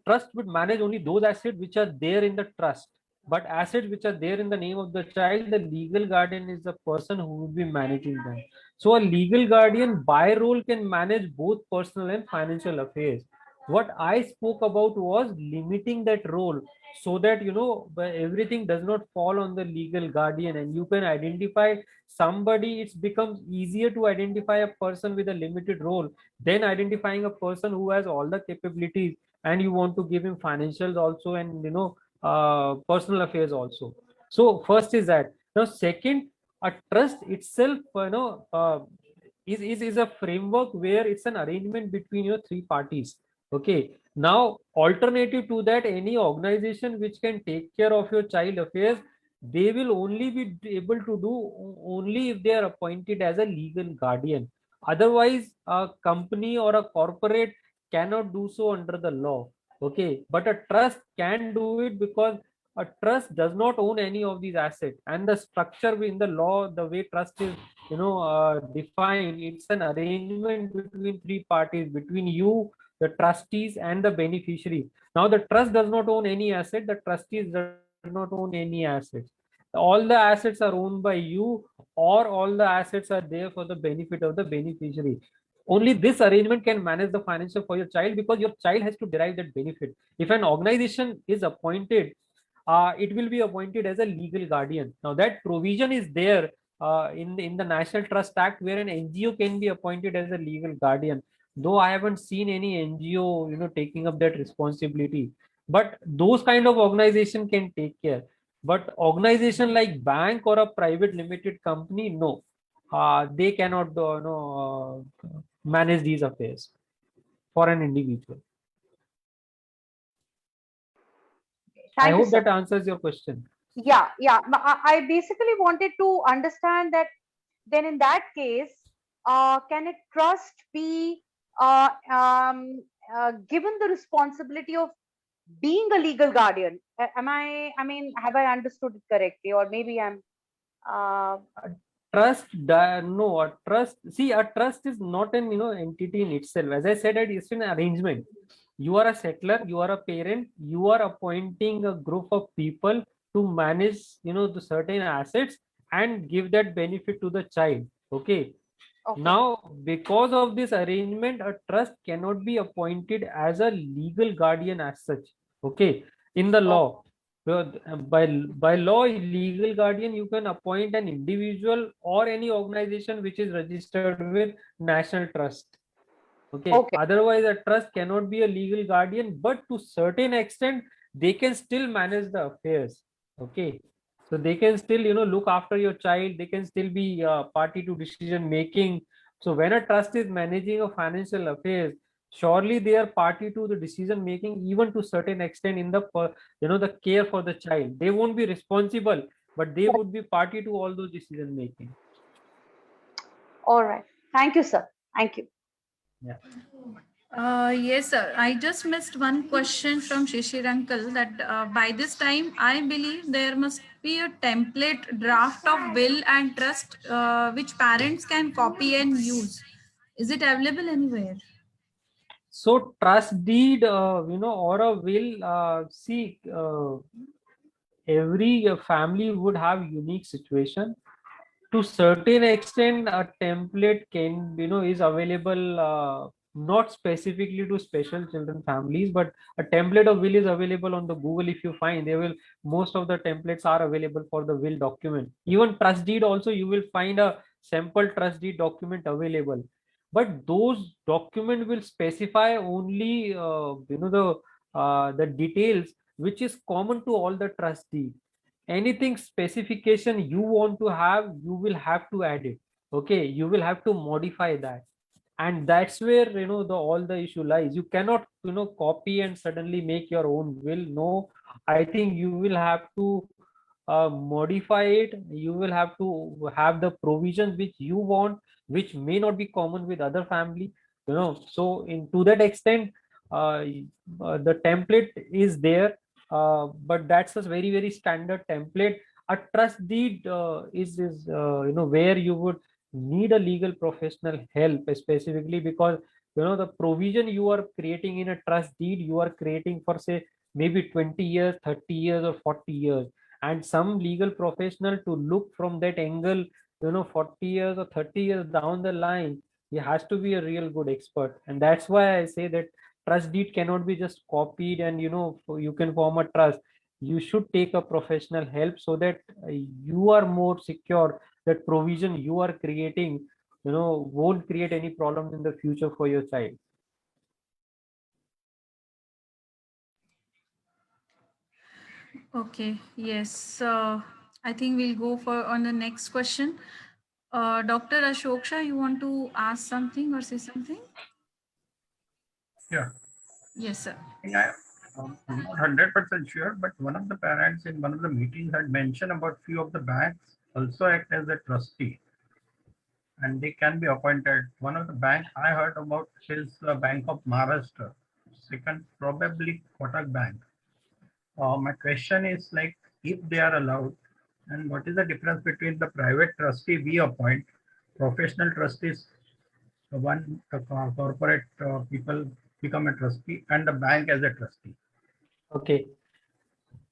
trust would manage only those assets which are there in the trust, but assets which are there in the name of the child, the legal guardian is the person who will be managing them. So a legal guardian by role can manage both personal and financial affairs. What I spoke about was limiting that role, so that everything does not fall on the legal guardian, and you can identify somebody. It becomes easier to identify a person with a limited role than identifying a person who has all the capabilities, and you want to give him financials also, and personal affairs also. So first is that. Now second, a trust itself is a framework where it's an arrangement between your three parties. Okay, now alternative to that, any organization which can take care of your child affairs, they will only be able to do only if they are appointed as a legal guardian. Otherwise a company or a corporate cannot do so under the law. Okay, but a trust can do it, because a trust does not own any of these assets, and the structure in the law, the way trust is defined, it's an arrangement between three parties, between you, the trustees, and the beneficiary. Now the trust does not own any asset, the trustees does not own any assets. All the assets are owned by you, or all the assets are there for the benefit of the beneficiary. Only this arrangement can manage the financial for your child, because your child has to derive that benefit. If an organization is appointed, it will be appointed as a legal guardian. Now that provision is there in the National Trust Act, where an NGO can be appointed as a legal guardian. Though I haven't seen any NGO taking up that responsibility, but those kind of organization can take care. But organization like bank or a private limited company, no, they cannot manage these affairs for an individual. I Thank you, hope sir. that answers your question. Yeah, yeah. I basically wanted to understand that then in that case, can a trust be given the responsibility of being a legal guardian? I mean, have I understood it correctly? Or maybe I'm, uh, No, a trust, see, a trust is not an entity in itself. As I said, it's an arrangement. You are a settler, you are a parent, you are appointing a group of people to manage the certain assets and give that benefit to the child. Okay. okay. Now, because of this arrangement, a trust cannot be appointed as a legal guardian as such. Okay. In the law, by law, legal guardian, you can appoint an individual or any organization which is registered with National Trust. Okay. Okay. Otherwise, a trust cannot be a legal guardian, but to certain extent, they can still manage the affairs. Okay. So they can still look after your child. They can still be party to decision making. So when a trust is managing a financial affairs, surely they are party to the decision making, even to certain extent in the the care for the child. They won't be responsible, but they would be party to all those decision making. All right. Thank you, sir. Thank you. Yeah. Yes, sir. I just missed one question from Shishir uncle, that by this time, I believe there must be a template draft of will and trust which parents can copy and use. Is it available anywhere? So trust deed, or a will, every family would have unique situation. To certain extent, a template can, is available, not specifically to special children families, but a template of will is available on the Google. If you find, most of the templates are available for the will document. Even trust deed also, you will find a sample trust deed document available. But those document will specify only, the details which is common to all the trust deed. Anything specification you want to have, you will have to add it. Okay, you will have to modify that, and that's where all the issue lies. You cannot copy and suddenly make your own will. No, I think you will have to modify it. You will have to have the provisions which you want, which may not be common with other family. So in to that extent, the template is there, but that's a very very standard template. A trust deed is where you would need a legal professional help, specifically because the provision you are creating in a trust deed, you are creating for, say, maybe 20 years, 30 years, or 40 years. And some legal professional to look from that angle, 40 years or 30 years down the line, he has to be a real good expert. And that's why I say that trust deed cannot be just copied and you can form a trust. You should take a professional help, so that you are more secure that provision you are creating won't create any problems in the future for your child. Okay, yes. I think we'll go for on the next question. Dr. Ashok Shah, you want to ask something or say something? Yeah. Yes, sir. Yeah, I'm not 100% sure, but one of the parents in one of the meetings had mentioned about few of the banks also act as a trustee, and they can be appointed. One of the bank I heard about is the Bank of Maharashtra. Second, probably Kotak Bank. My question is like, if they are allowed, and what is the difference between the private trustee we appoint, professional trustees, the corporate people become a trustee, and the bank as a trustee? Okay.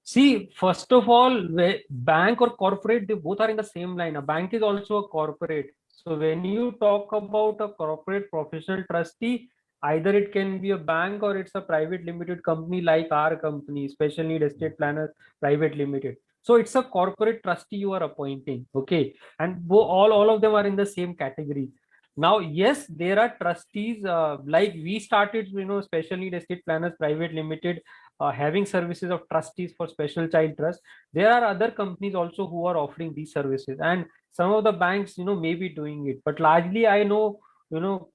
See, first of all, bank or corporate, they both are in the same line. A bank is also a corporate. So when you talk about a corporate professional trustee, either it can be a bank or it's a private limited company like our company, Special Need Estate Planners Private Limited. So it's a corporate trustee you are appointing. Okay. And all of them are in the same category. Now, yes, there are trustees like we started, Special Need Estate Planners Private Limited, having services of trustees for special child trust. There are other companies also who are offering these services, and some of the banks may be doing it, but largely I know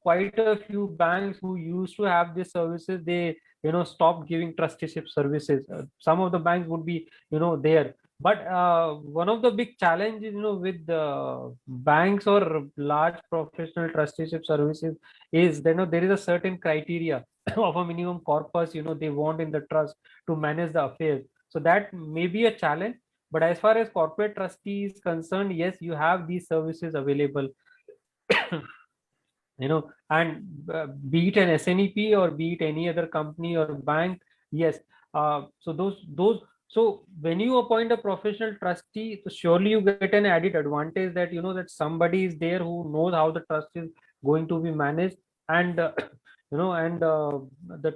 quite a few banks who used to have these services, they stopped giving trusteeship services. Some of the banks would be there, but one of the big challenges with the banks or large professional trusteeship services is there is a certain criteria of a minimum corpus they want in the trust to manage the affairs. So that may be a challenge, but as far as corporate trustee is concerned, yes, you have these services available. And be it an SNEP or be it any other company or bank, yes. So so when you appoint a professional trustee, so surely you get an added advantage that that somebody is there who knows how the trust is going to be managed, and the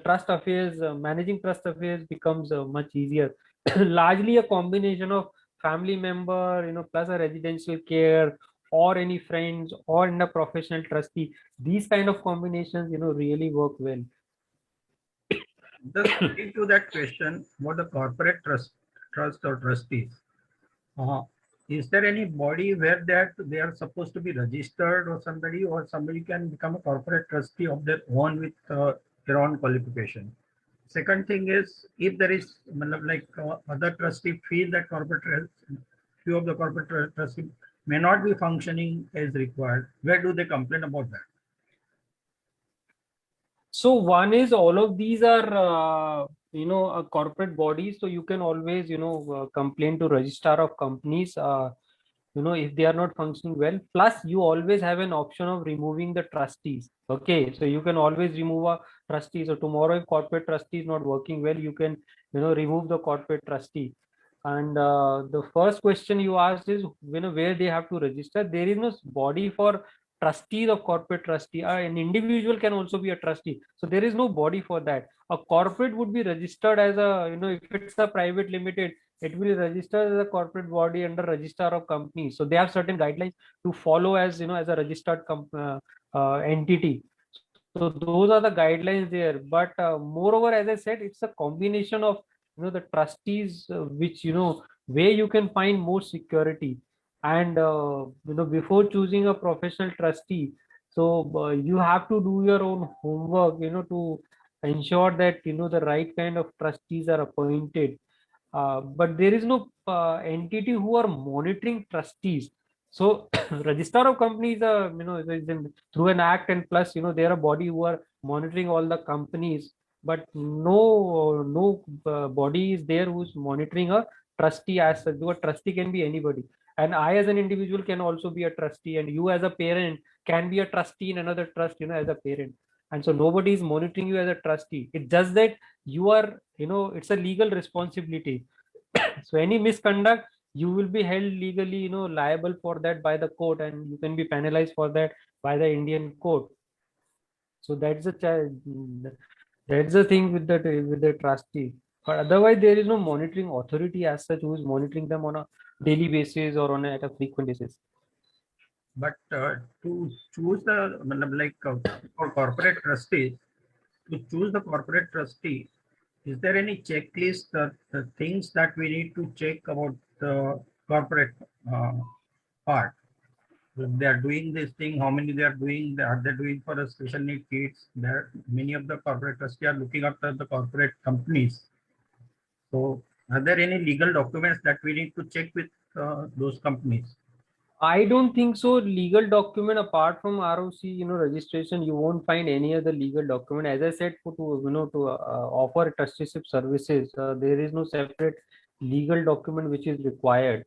trust affairs, managing trust affairs becomes much easier. Largely a combination of family member, plus a residential care or any friends or in a professional trustee. These kind of combinations, really work well. Just adding to that question, what the corporate trust or trustees, is there any body where they are supposed to be registered, or somebody can become a corporate trustee of their own with their own qualification? Second thing is, if there is like other trustee feel that few of the corporate trustee may not be functioning as required, where do they complain about that? So one is, all of these are a corporate bodies, so you can always complain to registrar of companies if they are not functioning well. Plus you always have an option of removing the trustees. Okay, so you can always remove a trustee. So tomorrow if corporate trustee is not working well, you can remove the corporate trustee. And the first question you asked is where they have to register. There is no body for trustees of corporate trustee. An individual can also be a trustee, so there is no body for that. A corporate would be registered as a if it's a private limited, it will register as a corporate body under registrar of companies. So they have certain guidelines to follow as as a registered entity. So those are the guidelines there. But moreover, as I said, it's a combination of the trustees, which where you can find more security. And before choosing a professional trustee, so you have to do your own homework to ensure that the right kind of trustees are appointed. But there is no entity who are monitoring trustees. So registrar of companies, is through an act, and plus they are a body who are monitoring all the companies, but no body is there who's monitoring a trustee as such. A trustee can be anybody, and I as an individual can also be a trustee, and you as a parent can be a trustee in another trust as a parent. And so nobody is monitoring you as a trustee. It's just that you are it's a legal responsibility. So any misconduct, you will be held legally liable for that by the court, and you can be penalized for that by the Indian court. So that's the thing with the trustee. But otherwise there is no monitoring authority as such who is monitoring them on a daily basis or at a frequent basis. But to choose for corporate trustees, to choose the corporate trustee, is there any checklist, the things that we need to check about the corporate part? If they are doing this thing, how many they are doing, are they doing for the special need kids? Many of the corporate trustees are looking after the corporate companies. So are there any legal documents that we need to check with those companies? I don't think so. Legal document apart from ROC, registration, you won't find any other legal document. As I said, to offer trusteeship services, there is no separate legal document which is required.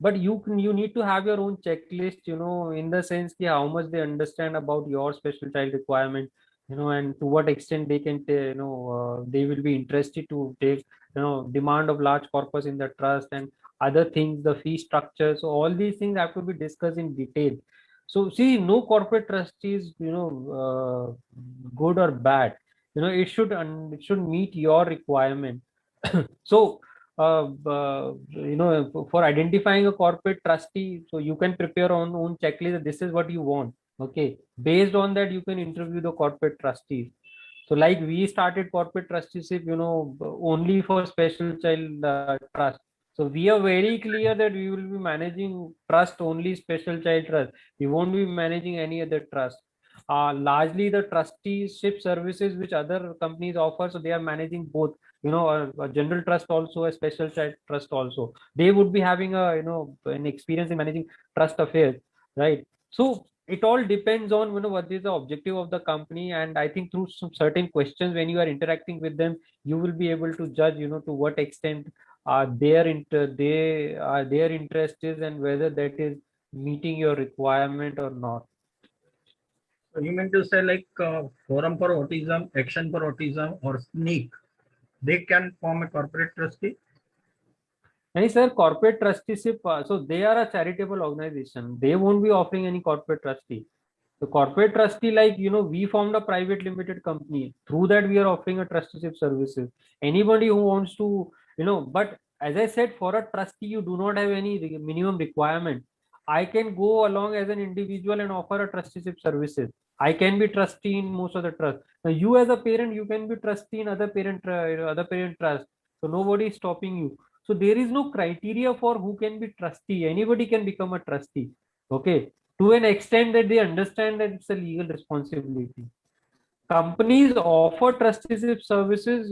But you need to have your own checklist, in the sense that how much they understand about your special child requirement, and to what extent they can, they will be interested to take, demand of large corpus in the trust and other things, the fee structure. So all these things have to be discussed in detail. So see, no corporate trustee is, good or bad. It should meet your requirement. So for identifying a corporate trustee, so you can prepare on own checklist. This is what you want. Okay, based on that, you can interview the corporate trustees. So like we started corporate trusteeship, only for special child trust. So we are very clear that we will be managing trust only special child trust. We won't be managing any other trust. Largely the trusteeship services which other companies offer, so they are managing both, a general trust also, a special child trust also. They would be having an experience in managing trust affairs, right? So it all depends on what is the objective of the company, and I think through some certain questions when you are interacting with them, you will be able to judge to what extent their interest is and whether that is meeting your requirement or not. So you mean to say like Forum for Autism, Action for Autism, or SNEAK, they can form a corporate trustee? Hey, sir, corporate trusteeship, so they are a charitable organization. They won't be offering any corporate trustee. The corporate trustee, like, we formed a private limited company. Through that, we are offering a trusteeship services. Anybody who wants to, but as I said, for a trustee, you do not have any minimum requirement. I can go along as an individual and offer a trusteeship services. I can be trustee in most of the trust. Now, you as a parent, you can be trustee in other parent trust. So nobody is stopping you. So there is no criteria for who can be trustee. Anybody can become a trustee. Okay, to an extent that they understand that it's a legal responsibility. Companies offer trusteeship services,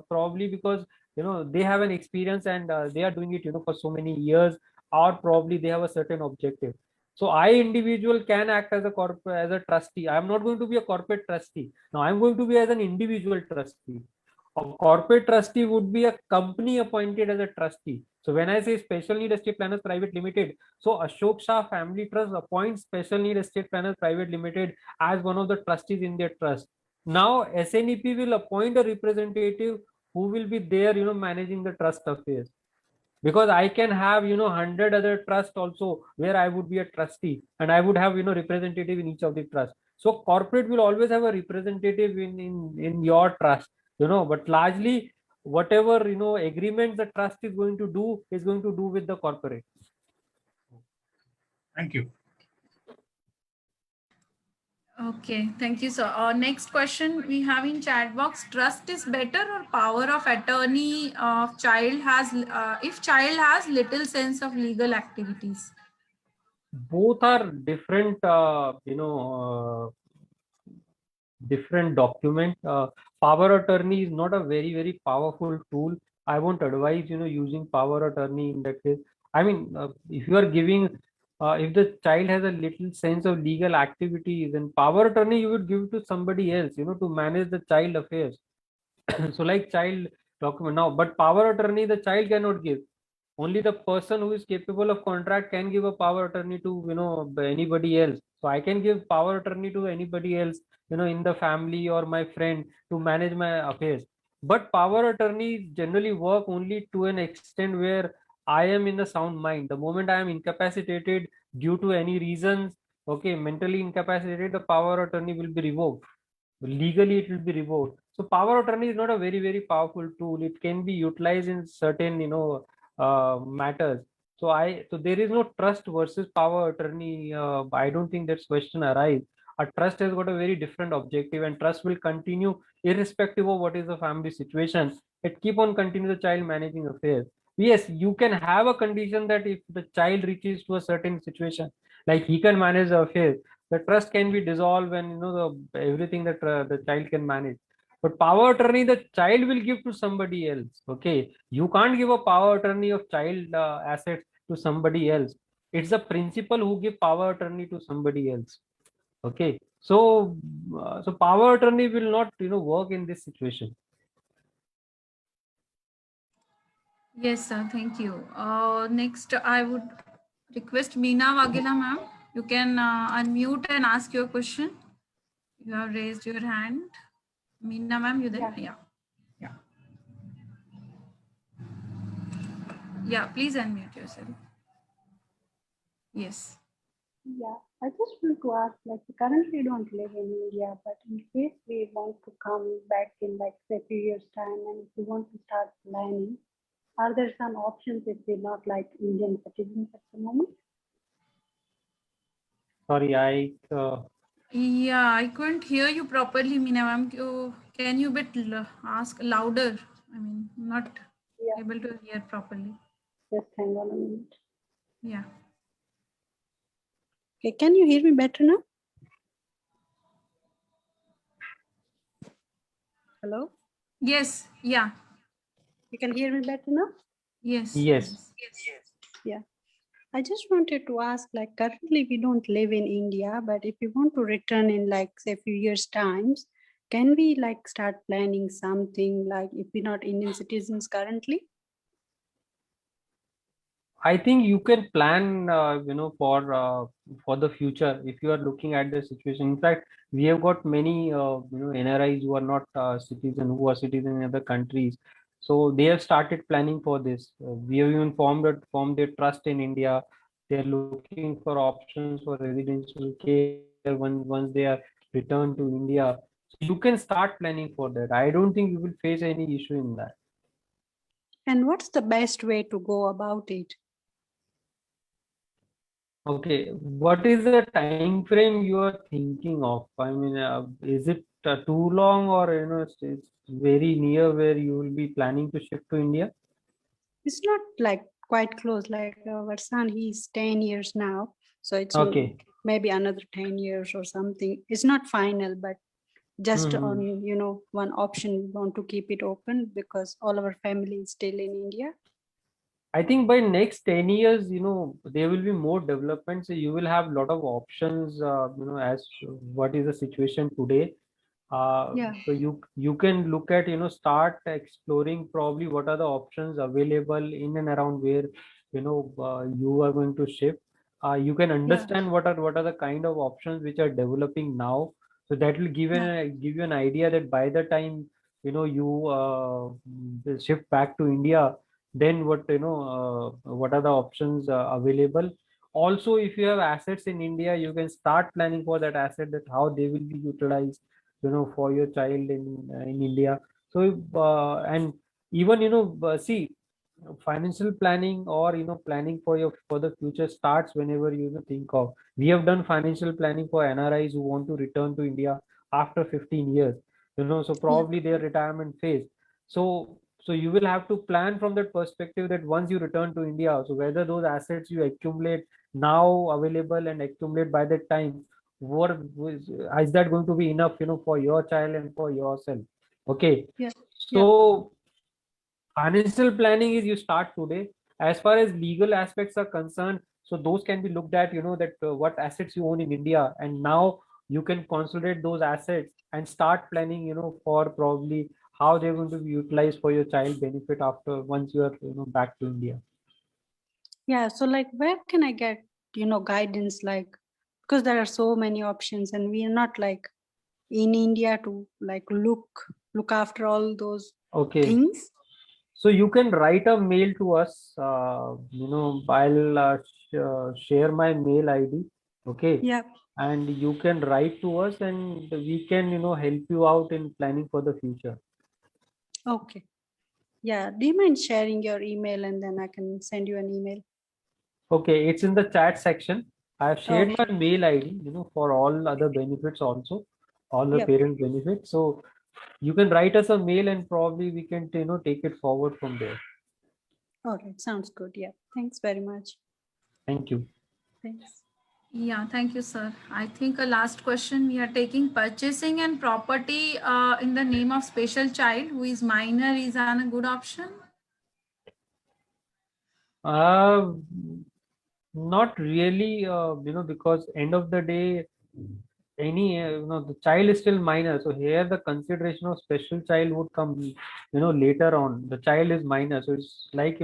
probably because they have an experience and they are doing it, for so many years, or probably they have a certain objective. So I individual can act as a trustee. I'm not going to be a corporate trustee. Now I'm going to be as an individual trustee. A corporate trustee would be a company appointed as a trustee. So when I say Special Need Estate Planners Private Limited, so Ashok Shah Family Trust appoints Special Need Estate Planners Private Limited as one of the trustees in their trust. Now SNEP will appoint a representative who will be there, managing the trust affairs. Because I can have 100 other trusts also where I would be a trustee and I would have representative in each of the trusts. So corporate will always have a representative in your trust, but largely whatever agreement the trust is going to do with the corporate. Thank you. Okay, thank you, sir. Next question we have in chat box: trust is better or power of attorney of child has if child has little sense of legal activities? Both are different, different document. Power attorney is not a very, very powerful tool. I won't advise, using power attorney in that case. I mean, if you are giving, if the child has a little sense of legal activity, then power attorney you would give to somebody else, to manage the child affairs. So like child document now, but power attorney the child cannot give. Only the person who is capable of contract can give a power attorney to anybody else. So I can give power attorney to anybody else, in the family or my friend to manage my affairs. But power attorneys generally work only to an extent where I am in the sound mind. The moment I am incapacitated due to any reasons, okay, mentally incapacitated, the power attorney will be revoked. Legally it will be revoked. So power attorney is not a very, very powerful tool. It can be utilized in certain matters. So there is no trust versus power attorney. I don't think that question arises. A trust has got a very different objective, and trust will continue irrespective of what is the family situation. It keep on continue the child managing affairs. Yes, you can have a condition that if the child reaches to a certain situation, like he can manage the affairs, the trust can be dissolved and everything that the child can manage. But power attorney the child will give to somebody else. Okay, you can't give a power attorney of child assets to somebody else. it's the principal who give power attorney to somebody else. Okay, so so power attorney will not work in this situation. Yes, sir. Thank you. Next, I would request Meena Waghela, ma'am. You can unmute and ask your question. You have raised your hand. Meena, ma'am, you there? Yeah. Yeah. Yeah, please unmute yourself. Yes. Yeah, I just want to ask, like, we currently don't live in India, but in case we want to come back in, like, say, a few years' time, and if we want to start planning, are there some options if we're not like Indian citizens at the moment? Sorry, Yeah, I couldn't hear you properly, Meena, ma'am. Can you ask louder? I mean, not able to hear properly. Just hang on a minute. Yeah. Okay, can you hear me better now? Hello? Yes. Yeah. You can hear me better now? Yes. yes. Yeah. I just wanted to ask, like, currently we don't live in India, but if we want to return in, like, say, a few years' times, can we, like, start planning something, like, if we're not Indian citizens currently? I think you can plan, for the future if you are looking at the situation. In fact, we have got many, NRIs who are not citizen, who are citizen in other countries. So they have started planning for this. We have even formed a trust in India. They are looking for options for residential care once they are returned to India. So you can start planning for that. I don't think you will face any issue in that. And what's the best way to go about it? Okay, what is the time frame you are thinking of? I mean, is it too long, or it's very near where you will be planning to shift to India? It's not like quite close, like our son, he's 10 years now. So it's Okay. maybe another 10 years or something. It's not final, but just Mhm. on, one option, we want to keep it open because all our family is still in India. I think by next 10 years, there will be more development. So you will have a lot of options, as what is the situation today. Yeah. So you can look at, start exploring probably what are the options available in and around where, you are going to shift. You can understand what are the kind of options which are developing now. So that will give you an idea that by the time, you shift back to India, then what are the options available. Also, if you have assets in India, you can start planning for that asset, that how they will be utilized, for your child in India. So and even see, financial planning, or planning for the future starts whenever you think of. We have done financial planning for NRIs who want to return to India after 15 years, so probably their retirement phase. So you will have to plan from that perspective, that once you return to India, so whether those assets you accumulate now available and accumulate by that time, is that going to be enough, for your child and for yourself? Okay. Yeah. So financial planning is you start today. As far as legal aspects are concerned, so those can be looked at, that what assets you own in India, and now you can consolidate those assets and start planning, for probably how they're going to be utilized for your child benefit after once you are, back to India. Yeah. So like, where can I get, guidance, like, because there are so many options and we are not like in India to like look after all those Okay. things. So you can write a mail to us. I'll share my mail ID. Okay. Yeah. And you can write to us, and we can, help you out in planning for the future. Okay. Yeah. Do you mind sharing your email and then I can send you an email? Okay. It's in the chat section. I have shared Okay. my mail ID, for all other benefits also, all the Yep. parent benefits. So you can write us a mail, and probably we can, take it forward from there. All right. Sounds good. Yeah. Thanks very much. Thank you. Thanks. Yeah, thank you, sir. I think a last question we are taking: purchasing and property in the name of special child who is minor is a good option? Not really, because end of the day, the child is still minor. So here the consideration of special child would come, later on. The child is minor. So it's like,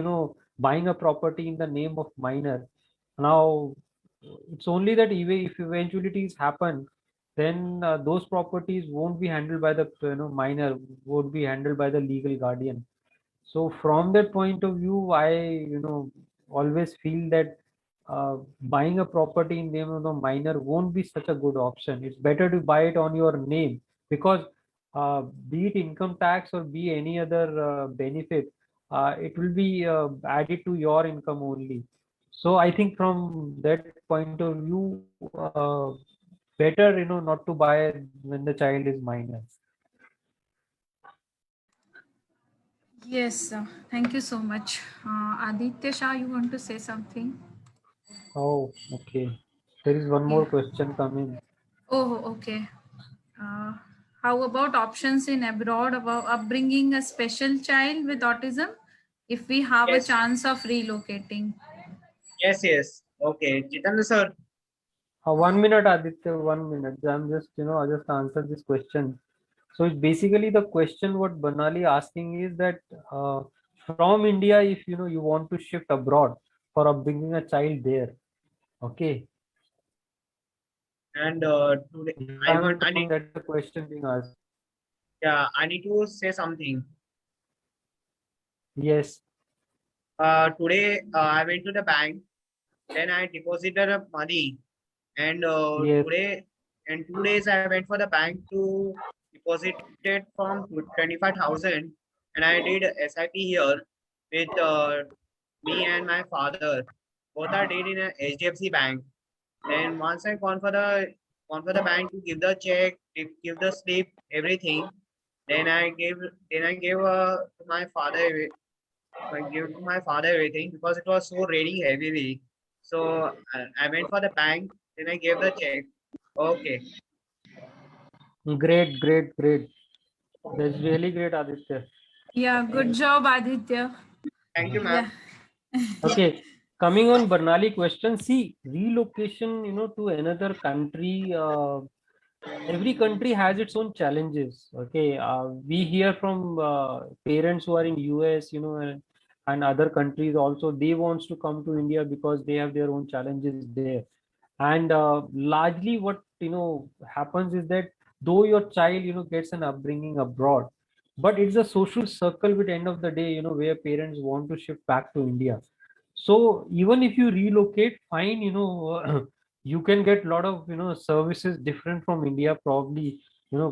buying a property in the name of minor. Now, it's only that if eventualities happen, then those properties won't be handled by the, minor, would be handled by the legal guardian. So from that point of view, I always feel that buying a property in name of the minor won't be such a good option. It's better to buy it on your name, because be it income tax or be any other benefit, it will be added to your income only. So I think from that point of view, better not to buy it when the child is minor. Yes, thank you so much. Aditya Shah, you want to say something? Oh, okay. There is one more question coming. Oh, okay. How about options in abroad about upbringing a special child with autism if we have a Yes, chance of relocating? yes. Okay, Jitendra sir. 1 minute, Aditya, 1 minute. I'm just, I just answered this question. So it's basically the question what Banali asking is that from India, if you want to shift abroad for upbringing a child there, okay. And today If I I'm want, not wrong, that's the question being asked. I need to say something. Yes. Today I went to the bank, then I deposited a money, and Yes. today in 2 days I went for the bank to deposit it from 25,000, and I did SIP here with me and my father. Both are did in a HDFC bank. Then once I gone for the bank to give the check, give the slip, everything. Then I gave to my father. I gave to my father everything because it was so raining heavily. So I went for the bank. Then I gave the check. Okay. Great, great, great. That's really great, Aditya. Yeah, good job, Aditya. Thank you, Yeah. ma'am. Okay, coming on Bernali question, see, relocation, to another country, every country has its own challenges. Okay, we hear from parents who are in US, and other countries also, they wants to come to India because they have their own challenges there. And largely what, happens is that though your child, gets an upbringing abroad, but it's a social circle with end of the day, where parents want to shift back to India. So even if you relocate, fine, you can get a lot of services different from India, probably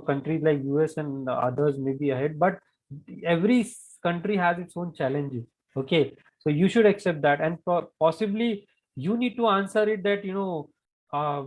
countries like US and others may be ahead, but every country has its own challenges. Okay, so you should accept that, and possibly you need to answer it that uh,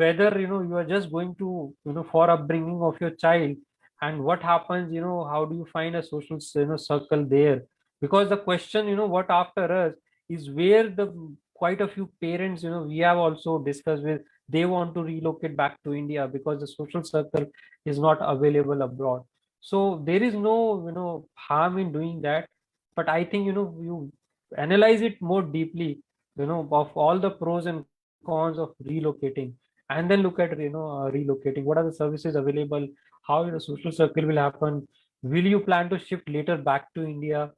whether you are just going to for upbringing of your child, and what happens, how do you find a social circle there, because the question what after us is where the quite a few parents we have also discussed with, they want to relocate back to India because the social circle is not available abroad. So there is no harm in doing that, but I think you analyze it more deeply, of all the pros and cons of relocating, and then look at relocating, what are the services available, how the social circle will happen, will you plan to shift later back to India,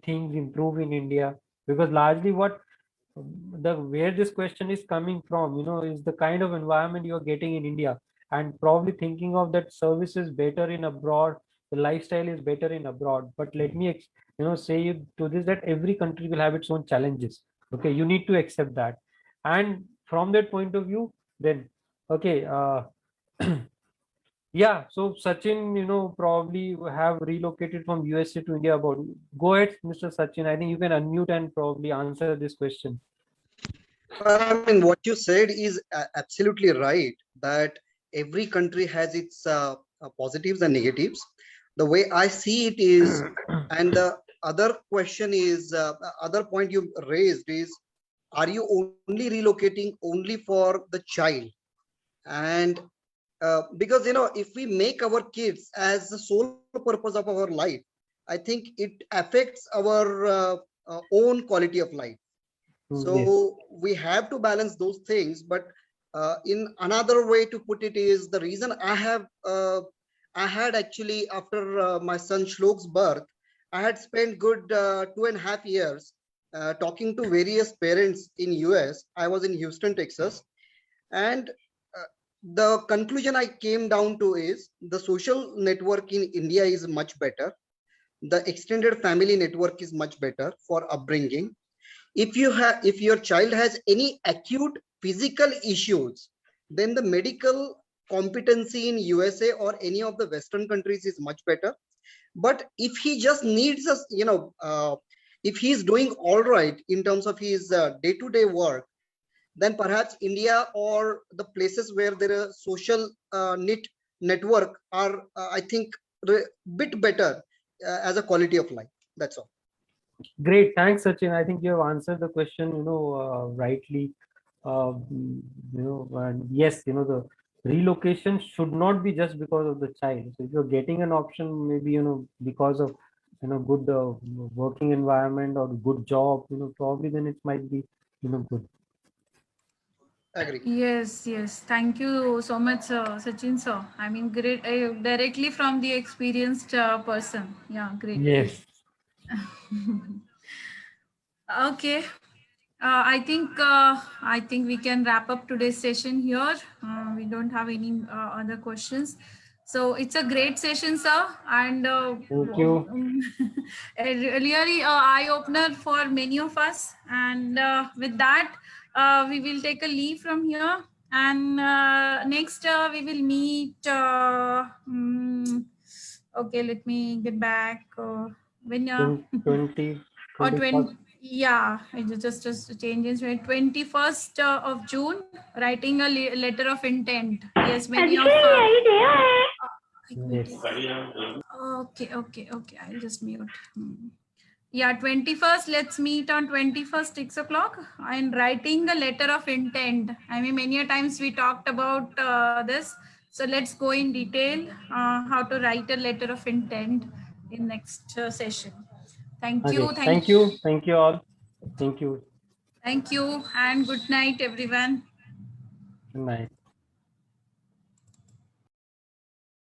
things improve in India, because largely what the where this question is coming from, is the kind of environment you are getting in India, and probably thinking of that service is better in abroad, the lifestyle is better in abroad. But let me say you to this that every country will have its own challenges. Okay, you need to accept that, and from that point of view, then okay, yeah, so Sachin, probably have relocated from USA to India. About, go ahead, Mr. Sachin. I think you can unmute and probably answer this question. I mean, what you said is absolutely right, that every country has its positives and negatives. The way I see it is, and the other question is, other point you raised is, are you only relocating only for the child? And because, if we make our kids as the sole purpose of our life, I think it affects our own quality of life. So we have to balance those things. But in another way to put it is, the reason I had actually, after my son Shlok's birth, I had spent good 2.5 years talking to various parents in US. I was in Houston, Texas, and the conclusion I came down to is the social network in India is much better. The extended family network is much better for upbringing. If your child has any acute physical issues, then the medical competency in USA or any of the Western countries is much better. But if he just needs us, if he's doing all right in terms of his day-to-day work, then perhaps India or the places where there are social network are, I think, a bit better as a quality of life. That's all. Great, thanks, Sachin. I think you have answered the question, rightly. And yes, the relocation should not be just because of the child. So if you're getting an option, maybe because of good working environment or good job, probably then it might be good. Agree. Yes, yes. Thank you so much, Sachin sir. I mean, great. Directly from the experienced person. Yeah, great. Yes. Okay. I think we can wrap up today's session here. We don't have any other questions. So it's a great session, sir, and Thank you. really eye opener for many of us. And with that, we will take a leave from here. And next we will meet. Okay, let me get back. When 20. or 20. Yeah, it just changes. 21st of June, writing a letter of intent. Yes, many of. Yes. Okay. I'll just mute. Yeah, 21st. Let's meet on 21st, 6 o'clock. And writing a letter of intent. I mean, many a times we talked about this. So let's go in detail how to write a letter of intent in next session. Thank you. Okay. Thank you. Thank you all. Thank you. Thank you and good night, everyone. Good night.